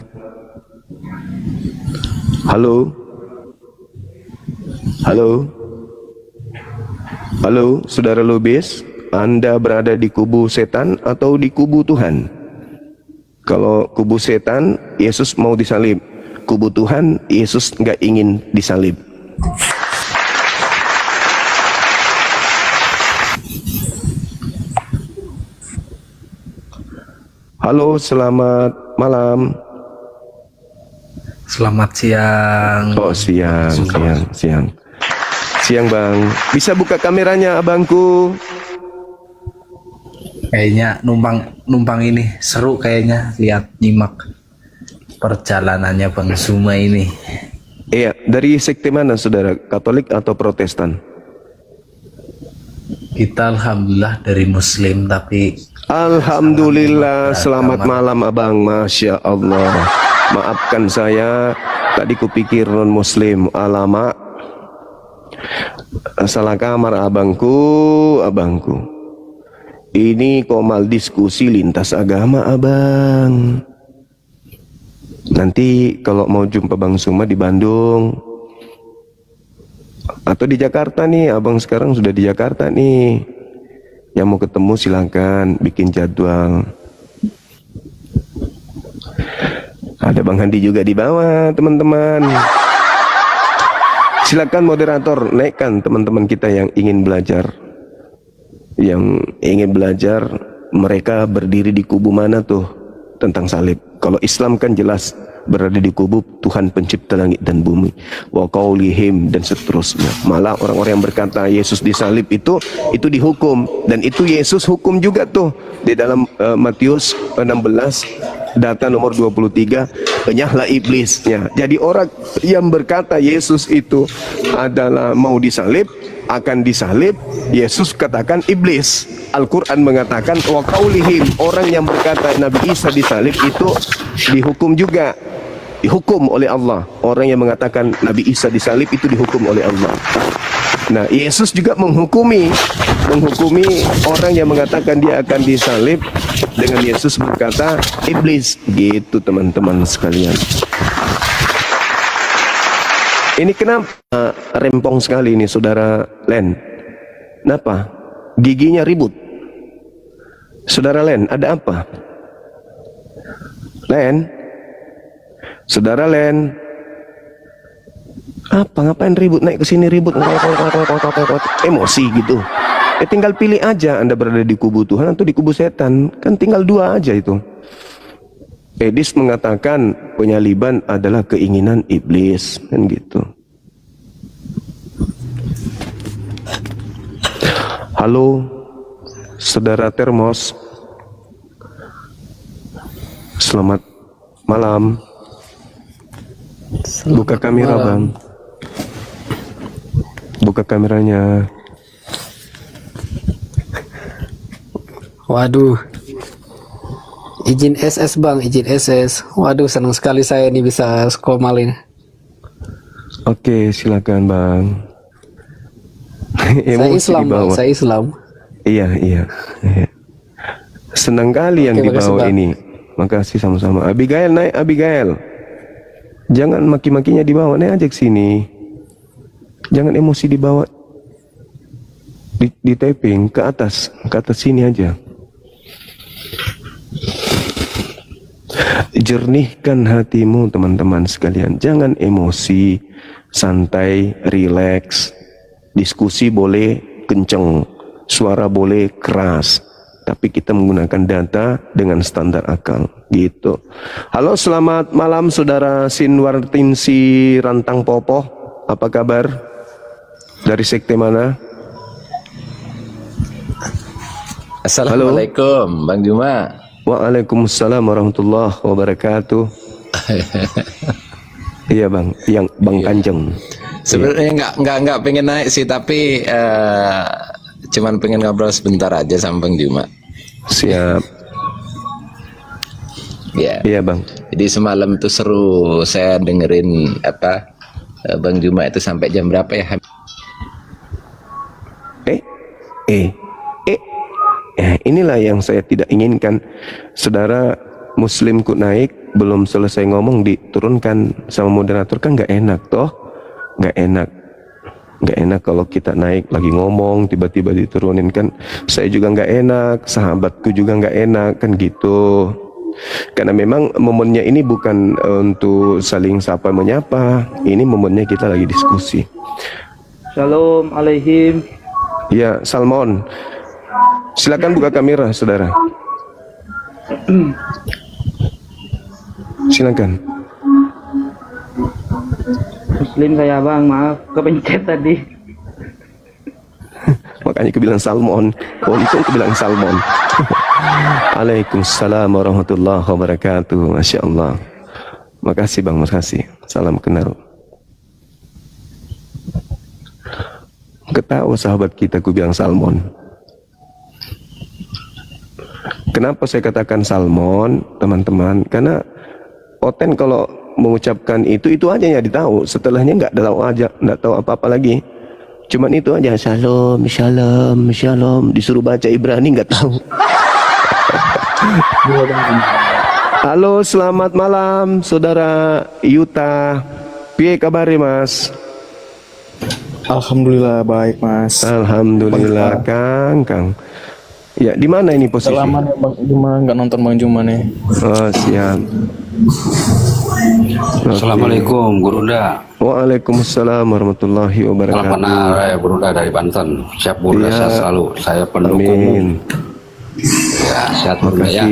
Halo, Saudara Lubis, Anda berada di kubu setan atau di kubu Tuhan? Kalau kubu setan, Yesus mau disalib. Kubu Tuhan, Yesus nggak ingin disalib. Halo, selamat malam. Selamat siang. Oh, siang Bang. Bisa buka kameranya abangku? Kayaknya numpang ini seru kayaknya, lihat nyimak perjalanannya Bang Zuma ini. Iya, dari sekte mana saudara? Katolik atau Protestan? Kita alhamdulillah dari Muslim, tapi Alhamdulillah. Selamat malam abang. Masya Allah. Maafkan saya, tadi kupikir non Muslim. Alamak, salah kamar abangku. Ini komal diskusi lintas agama abang. Nanti kalau mau jumpa Bang Zuma di Bandung atau di Jakarta nih, abang sekarang sudah di Jakarta nih. Yang mau ketemu silakan bikin jadwal. Ada Bang Handi juga di bawah, teman-teman. Silakan moderator naikkan teman-teman kita yang ingin belajar. Yang ingin belajar, mereka berdiri di kubu mana tuh tentang salib. Kalau Islam kan jelas berada di kubu Tuhan pencipta langit dan bumi, wa qaulihim, dan seterusnya. Malah orang-orang yang berkata Yesus disalib itu dihukum, dan itu Yesus hukum juga tuh di dalam Matius 16 data nomor 23, enyahlah iblisnya. Jadi orang yang berkata Yesus itu adalah mau disalib, akan disalib, Yesus katakan iblis. Al-Quran mengatakan wa qaulihim, orang yang berkata Nabi Isa disalib itu dihukum juga, dihukum oleh Allah. Orang yang mengatakan Nabi Isa disalib itu dihukum oleh Allah. Nah, Yesus juga menghukumi orang yang mengatakan dia akan disalib dengan Yesus berkata iblis. Gitu teman-teman sekalian. Ini kenapa rempong sekali ini saudara Len? Kenapa? Giginya ribut. Saudara Len, ada apa? Len? Saudara Len? Apa? Ngapain ribut? Naik ke sini ribut. Emosi gitu. Tinggal pilih aja Anda berada di kubu Tuhan atau di kubu setan. Kan tinggal dua aja itu. Edis mengatakan penyaliban adalah keinginan iblis, kan gitu. Halo, saudara Termos. Selamat malam. Buka kamera bang. Buka kameranya. Waduh. Izin SS bang, izin SS. Waduh, senang sekali saya ini bisa skomal ini. Oke, silakan bang. Saya Islam bang, saya Islam. Iya. Senang kali yang dibawa ini. Makasih sama-sama. Abigail, naik Abigail. Jangan maki-makinya dibawa, naik aja ke sini. Jangan emosi dibawa. Di taping ke atas sini aja. Jernihkan hatimu teman-teman sekalian. Jangan emosi, santai, rileks. Diskusi boleh kenceng, suara boleh keras, tapi kita menggunakan data dengan standar akal gitu. Halo, selamat malam saudara Sinwartinsi Rantang Popoh. Apa kabar? Dari sekte mana? Assalamualaikum Bang Zuma. Waalaikumsalam warahmatullahi wabarakatuh. Iya bang, yang Bang Kanjeng. Sebenarnya nggak pengen naik sih, tapi cuman pengen ngobrol sebentar aja sama Bang Zuma. Siap. Ya. Iya bang. Jadi semalam tuh seru, saya dengerin Bang Zuma itu sampai jam berapa ya? Inilah yang saya tidak inginkan. Saudara Muslimku naik, belum selesai ngomong diturunkan sama moderator, kan nggak enak toh. Nggak enak kalau kita naik lagi ngomong tiba-tiba diturunin, kan saya juga nggak enak, sahabatku juga nggak enak, kan gitu. Karena memang momennya ini bukan untuk saling sapa menyapa, ini momennya kita lagi diskusi. Shalom alaihim. Ya, Salmon. Silakan buka kamera, saudara. Silakan. Muslim saya bang, maaf kepencet tadi. Makanya kebilang salmon. Untung kebilang salmon. Waalaikumsalam warahmatullahi wabarakatuh. Masya Allah. Makasih bang, makasih. Salam kenal. Ketawa sahabat kita kubilang salmon. Kenapa saya katakan salmon, teman-teman? Karena Oten kalau mengucapkan itu aja yang ditahu. Setelahnya nggak tahu apa-apa lagi. Cuman itu aja, shalom, shalom, shalom. Disuruh baca Ibrani nggak tahu. Halo, selamat malam, saudara Yuta. Piye kabari mas? Alhamdulillah baik mas. Alhamdulillah Kang. Ya, di mana ini posisi? Lama nih Bang Juma nggak nonton Bang Juma nih. Oh, siap. Assalamualaikum Gurunda. Waalaikumsalam warahmatullahi wabarakatuh. Salam Gurunda dari Banten. Siap Gurunda, sehat selalu. Saya pendukung. Ya, sehat Gurunda ya.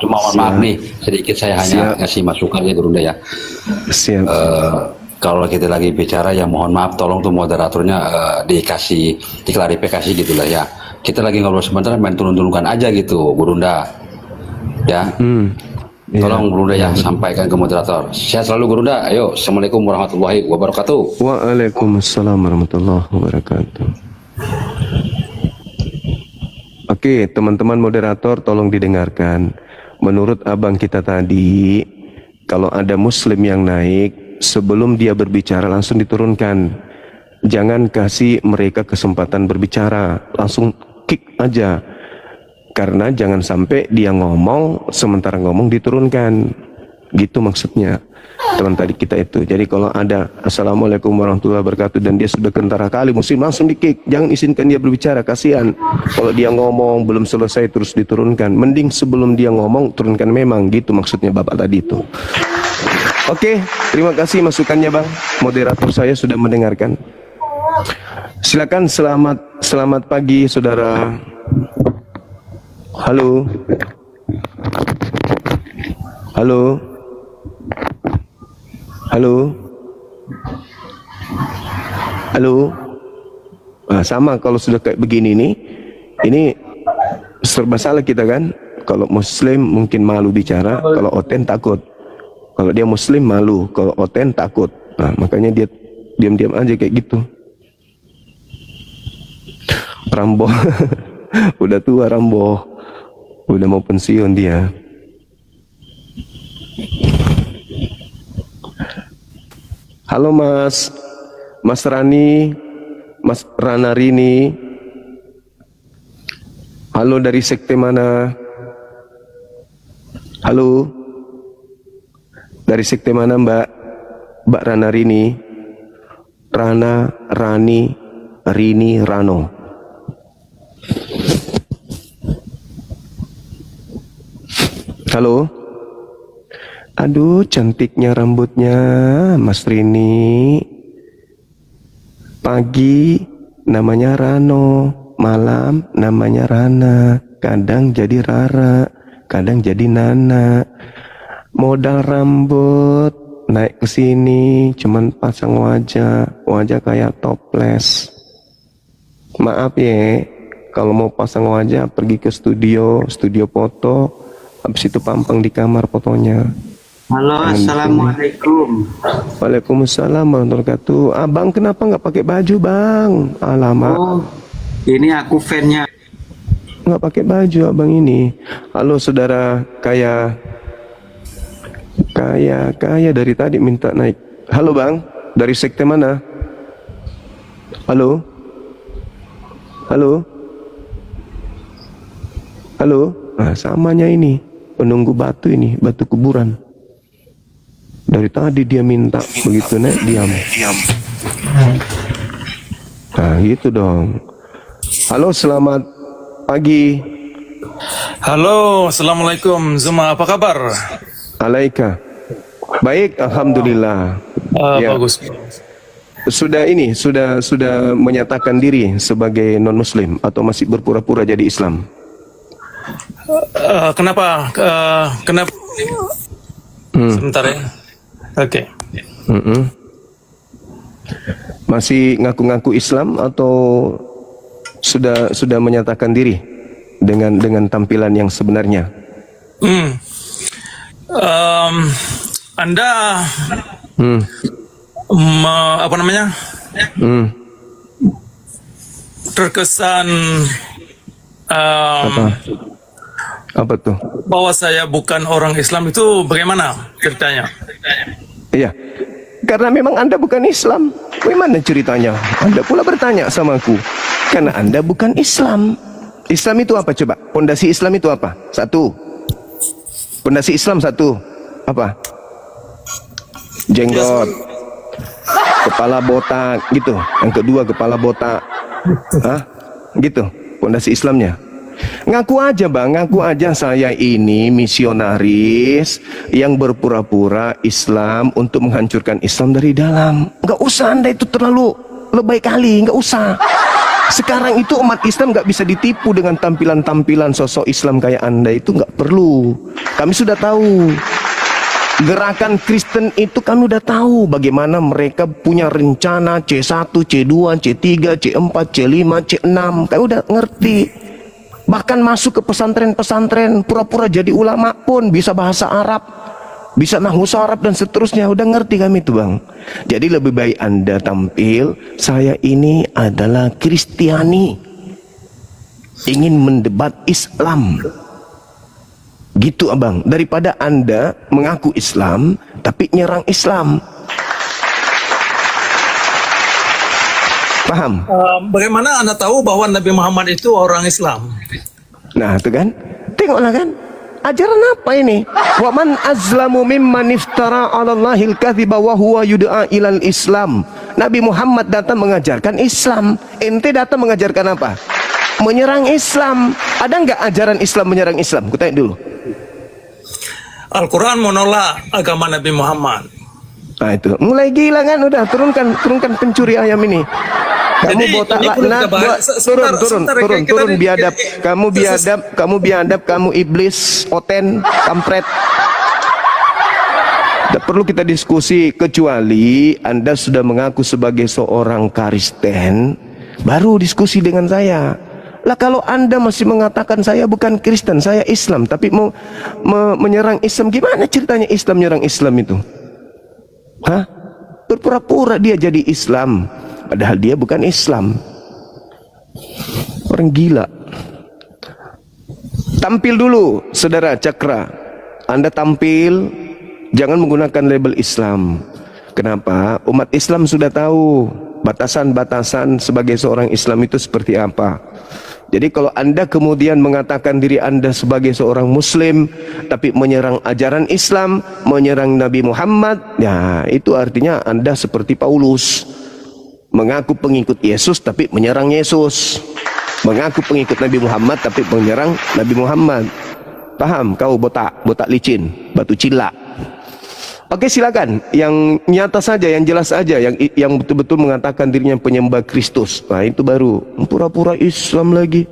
Cuma mohon maaf nih, sedikit saya hanya ngasih masukan ya Gurunda ya. Siap. Kalau kita lagi bicara ya mohon maaf, tolong tuh moderatornya diklarifikasi gitulah ya. Kita lagi ngobrol sebentar, main turun-turunkan aja gitu, Gurunda. Ya. Tolong Gurunda ya, sampaikan ke moderator. Sehat selalu Gurunda. Ayo, assalamualaikum warahmatullahi wabarakatuh. Waalaikumsalam warahmatullahi wabarakatuh. Oke, teman-teman moderator, tolong didengarkan. Menurut abang kita tadi, kalau ada Muslim yang naik, sebelum dia berbicara langsung diturunkan. Jangan kasih mereka kesempatan berbicara, langsung kick aja. Karena jangan sampai dia ngomong, sementara ngomong diturunkan. Gitu maksudnya. Teman tadi kita itu. Jadi kalau ada Assalamualaikum warahmatullahi wabarakatuh dan dia sudah kentara kali, Muslim langsung di kick. Jangan izinkan dia berbicara, kasihan. Kalau dia ngomong belum selesai terus diturunkan. Mending sebelum dia ngomong turunkan memang. Gitu maksudnya Bapak tadi itu. Oke, terima kasih masukannya Bang. Moderator saya sudah mendengarkan. Silakan, selamat pagi saudara. Halo. Halo. Halo. Halo. Nah, sama kalau sudah kayak begini nih, ini serba salah kita kan. Kalau Muslim mungkin malu bicara, kalau Oten takut. Kalau dia Muslim malu, kalau Oten takut. Nah, makanya dia diam-diam aja kayak gitu. Rambo. Udah tua Rambo. Udah mau pensiun dia. Halo Mas Rani, Mas Rana Rini. Halo, dari sekte mana? Halo. Dari sekte mana Mbak Rana Rini? Rana, Rani, Rini, Rano. Halo. Aduh, cantiknya rambutnya Mas Rini. Pagi namanya Rano, malam namanya Rana, kadang jadi Rara, kadang jadi Nana. Modal rambut naik ke sini cuman pasang wajah kayak toples. Maaf ya, kalau mau pasang wajah pergi ke studio foto, habis itu pampang di kamar fotonya. Halo, assalamualaikum. Waalaikumsalam warahmatullahi wabarakatuh. Abang kenapa nggak pakai baju bang? Alamak. Oh, ini aku fannya. Nggak pakai baju abang ini. Halo saudara kaya dari tadi minta naik. Halo bang, dari sekte mana? Halo. Nah, samanya ini penunggu batu ini, batu kuburan. Dari tadi dia minta begitu nek diam. Nah gitu dong. Halo, selamat pagi. Halo, assalamualaikum Zuma, apa kabar? Alaika. Baik, alhamdulillah. Ya. Bagus. Sudah menyatakan diri sebagai non Muslim atau masih berpura-pura jadi Islam? Kenapa? Sebentar ya. Oke. Masih ngaku-ngaku Islam atau sudah menyatakan diri dengan tampilan yang sebenarnya? Anda apa namanya? Terkesan apa tuh? Bahwa saya bukan orang Islam itu bagaimana ceritanya? Iya, karena memang Anda bukan Islam. Bagaimana ceritanya? Anda pula bertanya sama aku. Karena Anda bukan Islam. Islam itu apa coba? Pondasi Islam itu apa? Satu. Pondasi Islam satu. Apa? Jenggot. Kepala botak gitu. Yang kedua kepala botak. Hah? Gitu. Pondasi Islamnya. Ngaku aja bang, ngaku aja saya ini misionaris yang berpura-pura Islam untuk menghancurkan Islam dari dalam. Nggak usah Anda itu terlalu lebay kali, nggak usah. Sekarang itu umat Islam nggak bisa ditipu dengan tampilan-tampilan sosok Islam kayak Anda, itu nggak perlu. Kami sudah tahu. Gerakan Kristen itu kami udah tahu bagaimana mereka punya rencana C1, C2, C3, C4, C5, C6. Kami udah ngerti. Bahkan masuk ke pesantren-pesantren, pura-pura jadi ulama pun bisa bahasa Arab, bisa nahwu Arab dan seterusnya. Udah ngerti kami itu bang. Jadi lebih baik Anda tampil, saya ini adalah Kristiani, ingin mendebat Islam, gitu abang, daripada Anda mengaku Islam tapi nyerang Islam. Paham? Bagaimana Anda tahu bahwa Nabi Muhammad itu orang Islam? Nah, itu kan. Tengoklah kan. Ajaran apa ini? Wa man azlamu mimman iftara 'ala Allahil kadhiba wa huwa yud'a ilal Islam. Nabi Muhammad datang mengajarkan Islam. Ente datang mengajarkan apa? Menyerang Islam. Ada enggak ajaran Islam menyerang Islam? Kutanya dulu. Al-Quran menolak agama Nabi Muhammad. Nah itu. Mulai gila kan, udah turunkan pencuri ayam ini. Kamu botak laknat, turun biadab. Kamu biadab, kamu iblis, oten, kampret. Tidak perlu kita diskusi kecuali Anda sudah mengaku sebagai seorang Kristen, baru diskusi dengan saya. Lah kalau Anda masih mengatakan saya bukan Kristen, saya Islam, tapi mau menyerang Islam, gimana ceritanya Islam menyerang Islam itu? Hah? Berpura-pura dia jadi Islam, padahal dia bukan Islam. Orang gila. Tampil dulu, saudara Cakra. Anda tampil, jangan menggunakan label Islam. Kenapa? Umat Islam sudah tahu batasan-batasan sebagai seorang Islam itu seperti apa. Jadi kalau Anda kemudian mengatakan diri Anda sebagai seorang Muslim tapi menyerang ajaran Islam, menyerang Nabi Muhammad, ya itu artinya Anda seperti Paulus, mengaku pengikut Yesus tapi menyerang Yesus, mengaku pengikut Nabi Muhammad tapi menyerang Nabi Muhammad. Paham? Kau botak licin, batu cila. Oke, silakan. Yang nyata saja, yang jelas saja, yang betul-betul mengatakan dirinya penyembah Kristus. Nah, itu baru pura-pura Islam lagi.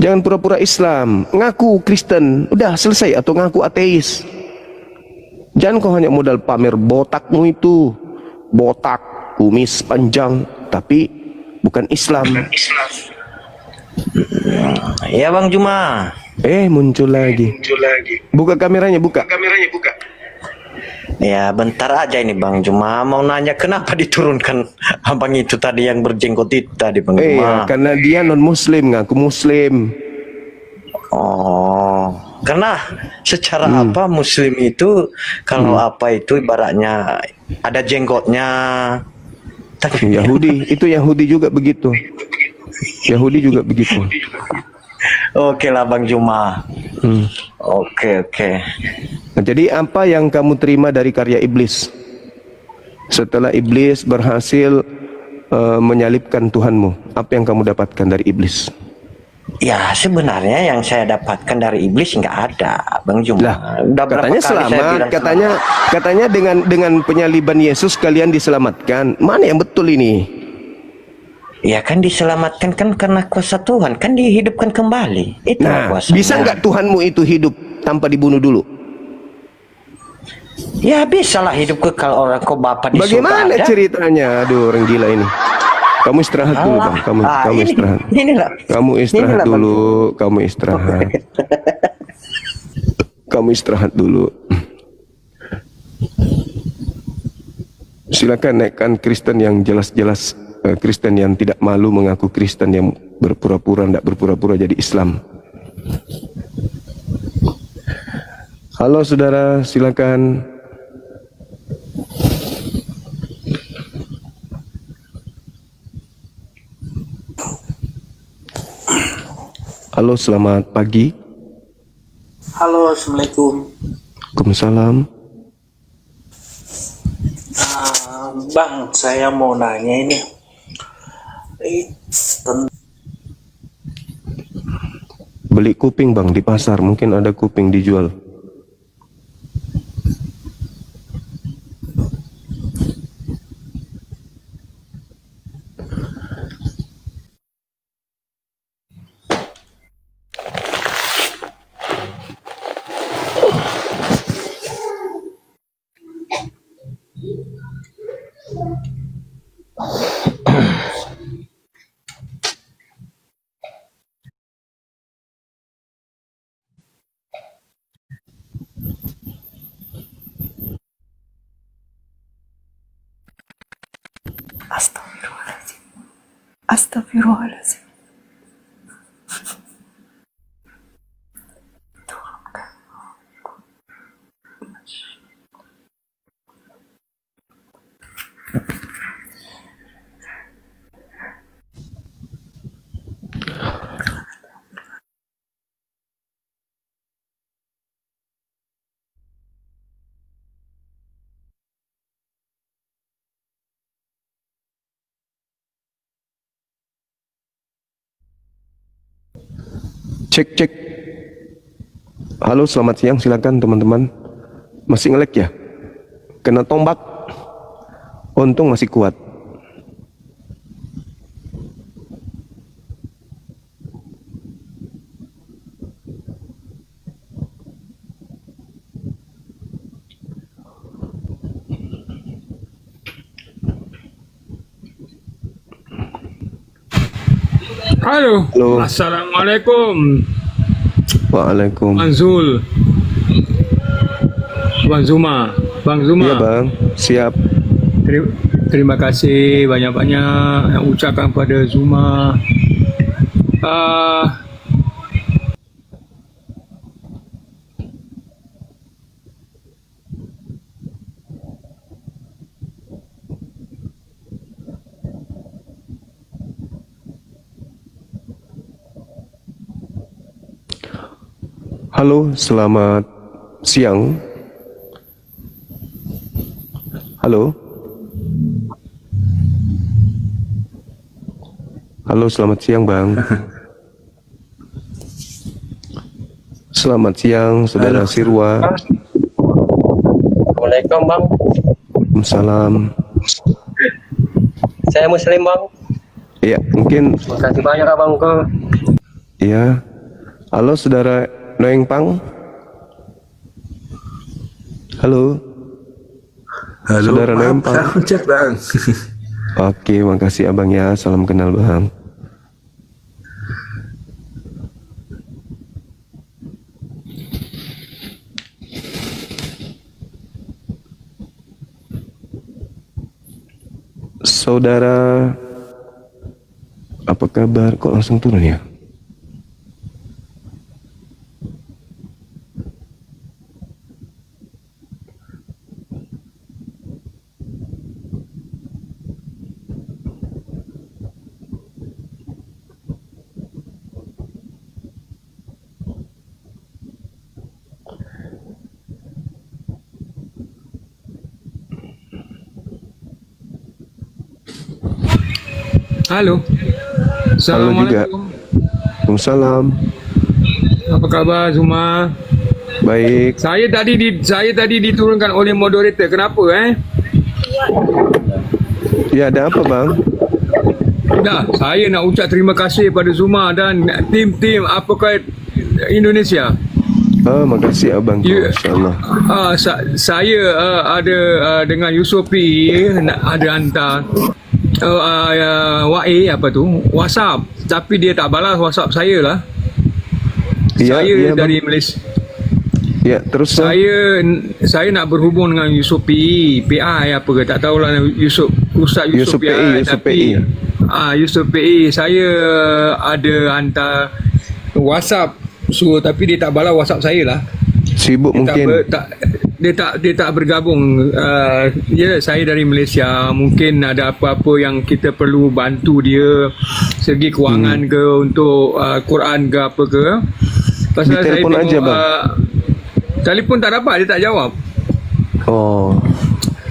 Jangan pura-pura Islam, ngaku Kristen, udah selesai, atau ngaku ateis. Jangan kau hanya modal pamer botakmu itu, botak, kumis panjang, tapi bukan Islam. Ya Bang Juma. Muncul lagi. Buka kameranya, buka. Ya bentar aja ini Bang Juma, mau nanya kenapa diturunkan abang itu tadi yang berjenggot itu tadi Bang Juma. Karena dia non Muslim, ngaku Muslim. Oh, karena secara apa Muslim itu kalau apa itu ibaratnya ada jenggotnya. Tapi Yahudi itu Yahudi juga begitu. Yahudi juga begitu. Oke lah Bang Juma. Oke. Nah, jadi apa yang kamu terima dari karya iblis setelah iblis berhasil menyalibkan Tuhanmu? Apa yang kamu dapatkan dari iblis? Ya sebenarnya yang saya dapatkan dari iblis nggak ada Bang Juma. Udah katanya selamat, katanya dengan penyaliban Yesus kalian diselamatkan. Mana yang betul ini? Ya kan diselamatkan kan karena kuasa Tuhan, kan dihidupkan kembali. Itu kuasa. Bisa nggak Tuhanmu itu hidup tanpa dibunuh dulu? Ya bisalah hidup kekal orang kau Bapa di surga. Bagaimana ada. ceritanya? Aduh, orang gila ini. Kamu istirahat dulu, Bang. Kamu istirahat. Kamu istirahat dulu. Kamu istirahat. Kamu istirahat dulu. Silakan naikkan Kristen yang jelas-jelas Kristen yang tidak malu mengaku Kristen, yang berpura-pura tidak berpura-pura jadi Islam. Halo saudara, silakan. Halo, selamat pagi. Halo, assalamualaikum. Waalaikumsalam. Bang, saya mau nanya ini. Beli kuping bang di pasar, mungkin ada kuping dijual. Astagfirullahaladzim. Astagfirullahaladzim. Cek. Halo, selamat siang. Silakan teman-teman. Masih nge-lag ya? Kena tombak. Untung masih kuat. Halo. Halo. Assalamualaikum. Waalaikumsalam. Bang Zul. Bang Zuma. Bang Zuma. Iya bang, siap. Terima kasih banyak-banyak yang ucapkan pada Zuma. Halo, selamat siang. Halo. Halo, selamat siang, Bang. Selamat siang, Saudara Sirwa. Assalamualaikum, Bang. Waalaikumsalam. Saya Muslim, Bang. Iya, mungkin. Terima kasih banyak, Abangku. Iya. Halo, Saudara Noeng Pang. Halo. Halo, Saudara Noeng Pang. aku chat bang. Oke, makasih abang ya. Salam kenal bang. Saudara, apa kabar? Kok langsung turun ya? Halo. Assalamualaikum. Waalaikumsalam. Apa kabar Zuma? Baik. Saya tadi diturunkan oleh moderator. Kenapa Ya, ada apa bang? Nah, saya nak ucap terima kasih pada Zuma dan tim-tim Advokat Indonesia Makasih abang. Insyaallah. Saya ada dengan Yusofi ada hantar WhatsApp, tapi dia tak balas WhatsApp saya lah. Saya dari Malaysia. Ya, terus saya nak berhubung dengan Yusuf PI apa ke, tak tahulah Ustaz Yusuf PI, tapi Yusuf PI saya ada hantar WhatsApp suruh, tapi dia tak balas WhatsApp saya lah. Sibuk mungkin. Dia tak bergabung. Saya dari Malaysia, mungkin ada apa-apa yang kita perlu bantu dia segi kewangan ke, untuk Quran ke apa ke. Pasal saya tengok aja, telefon tak dapat, dia tak jawab.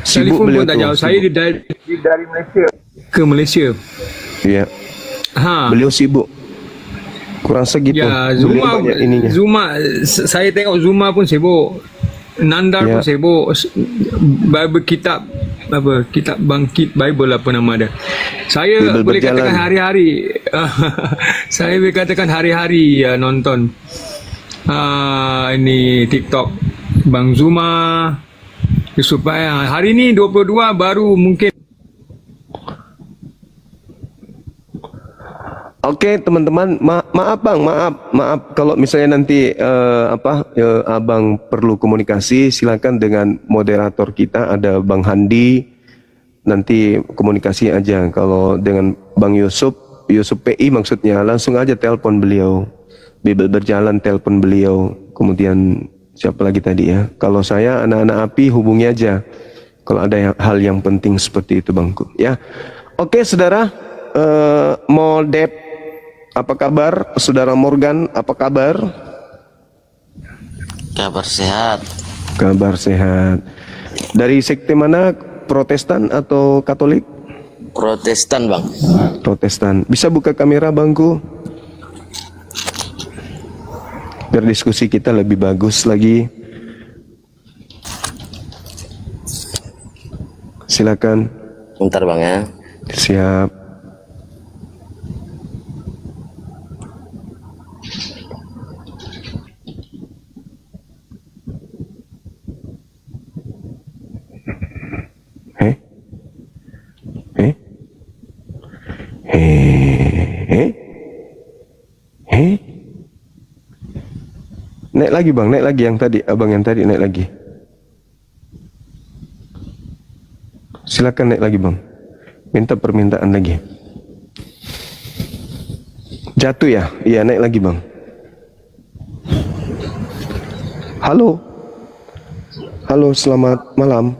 Sibuk telefon beliau pun tak jawab. Saya dari Malaysia ke Malaysia. Ya. Beliau sibuk. Kurang segitu. Ya, Zuma saya tengok Zuma pun sibuk. Nandar pun sibuk. Bible kitab bangkit Bible apa nama dia. Saya boleh katakan hari-hari saya boleh katakan hari-hari nonton ini TikTok Bang Zuma, supaya hari ni 22 baru mungkin. Oke teman-teman, maaf bang, maaf kalau misalnya nanti abang perlu komunikasi, silakan dengan moderator kita, ada Bang Handi, nanti komunikasi aja. Kalau dengan Bang Yusuf PI maksudnya, langsung aja telepon beliau. Bible berjalan, telepon beliau. Kemudian siapa lagi tadi ya? Kalau saya anak-anak api hubungi aja. Kalau ada hal yang penting seperti itu bangku. Ya, oke saudara, Modep. Apa kabar? Saudara Morgan, apa kabar? Kabar sehat. Kabar sehat. Dari sekte mana? Protestan atau Katolik? Protestan, Bang. Protestan. Bisa buka kamera, Bangku? Biar diskusi kita lebih bagus lagi. Silakan. Bentar, Bang ya. Siap. Naik lagi bang, naik lagi yang tadi, abang yang tadi naik lagi. Silakan naik lagi bang. Minta permintaan lagi. Jatuh ya? Iya naik lagi bang. Halo. Halo, selamat malam.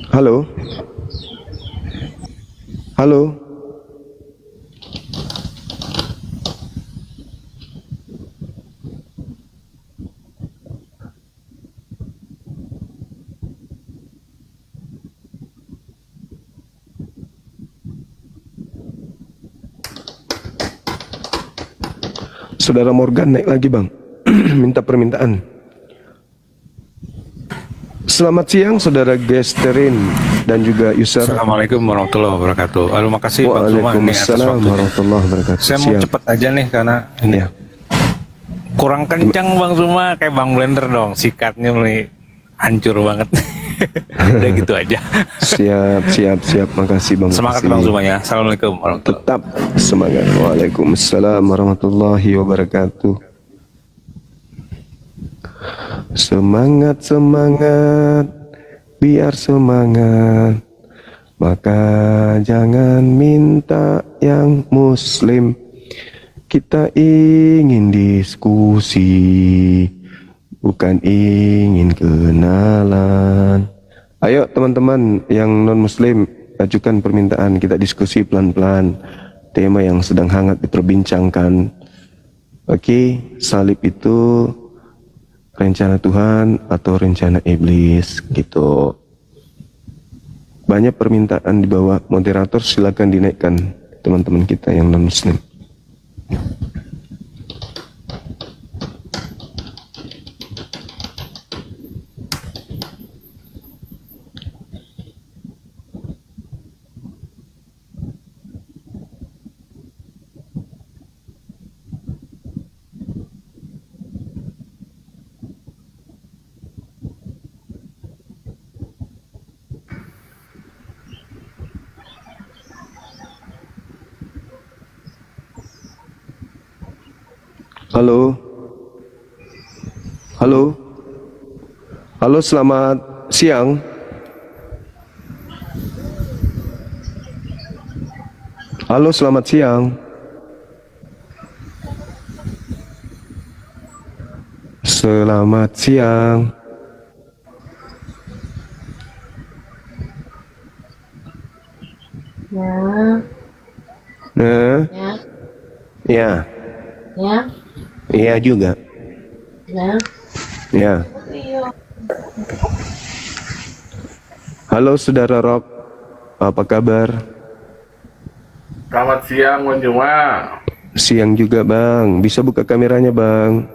Halo. Halo. Saudara Morgan naik lagi bang. Minta permintaan. Selamat siang saudara Gesterin dan juga user. Assalamualaikum warahmatullahi wabarakatuh. Halo, makasih Bang Zuma ini atas waktunya. Warahmatullahi wabarakatuh. Saya mau cepat aja nih karena ini kurang kencang Bang Zuma, kayak Bang Blender dong, sikatnya mulai hancur banget. Udah gitu aja. Siap. Makasih Bang. Semangat Bang Zuma ya. Assalamualaikum warahmatullahi wabarakatuh. Tetap semangat. Waalaikumsalam warahmatullahi wabarakatuh. Semangat, biar semangat. Maka jangan minta yang muslim. Kita ingin diskusi, bukan ingin kenalan. Ayo teman-teman yang non-muslim, ajukan permintaan, kita diskusi pelan-pelan. Tema yang sedang hangat diperbincangkan. Oke, salib itu rencana Tuhan atau rencana iblis gitu. Banyak permintaan di bawah, moderator silakan dinaikkan teman-teman kita yang non-muslim. Halo. Halo. Halo, selamat siang. Halo, selamat siang. Selamat siang. Ya. Nah. Ya. Ya. Ya. Iya juga. Ya. Ya. Halo Saudara Rock, apa kabar? Selamat siang, Bang Juma. Siang juga Bang, bisa buka kameranya Bang.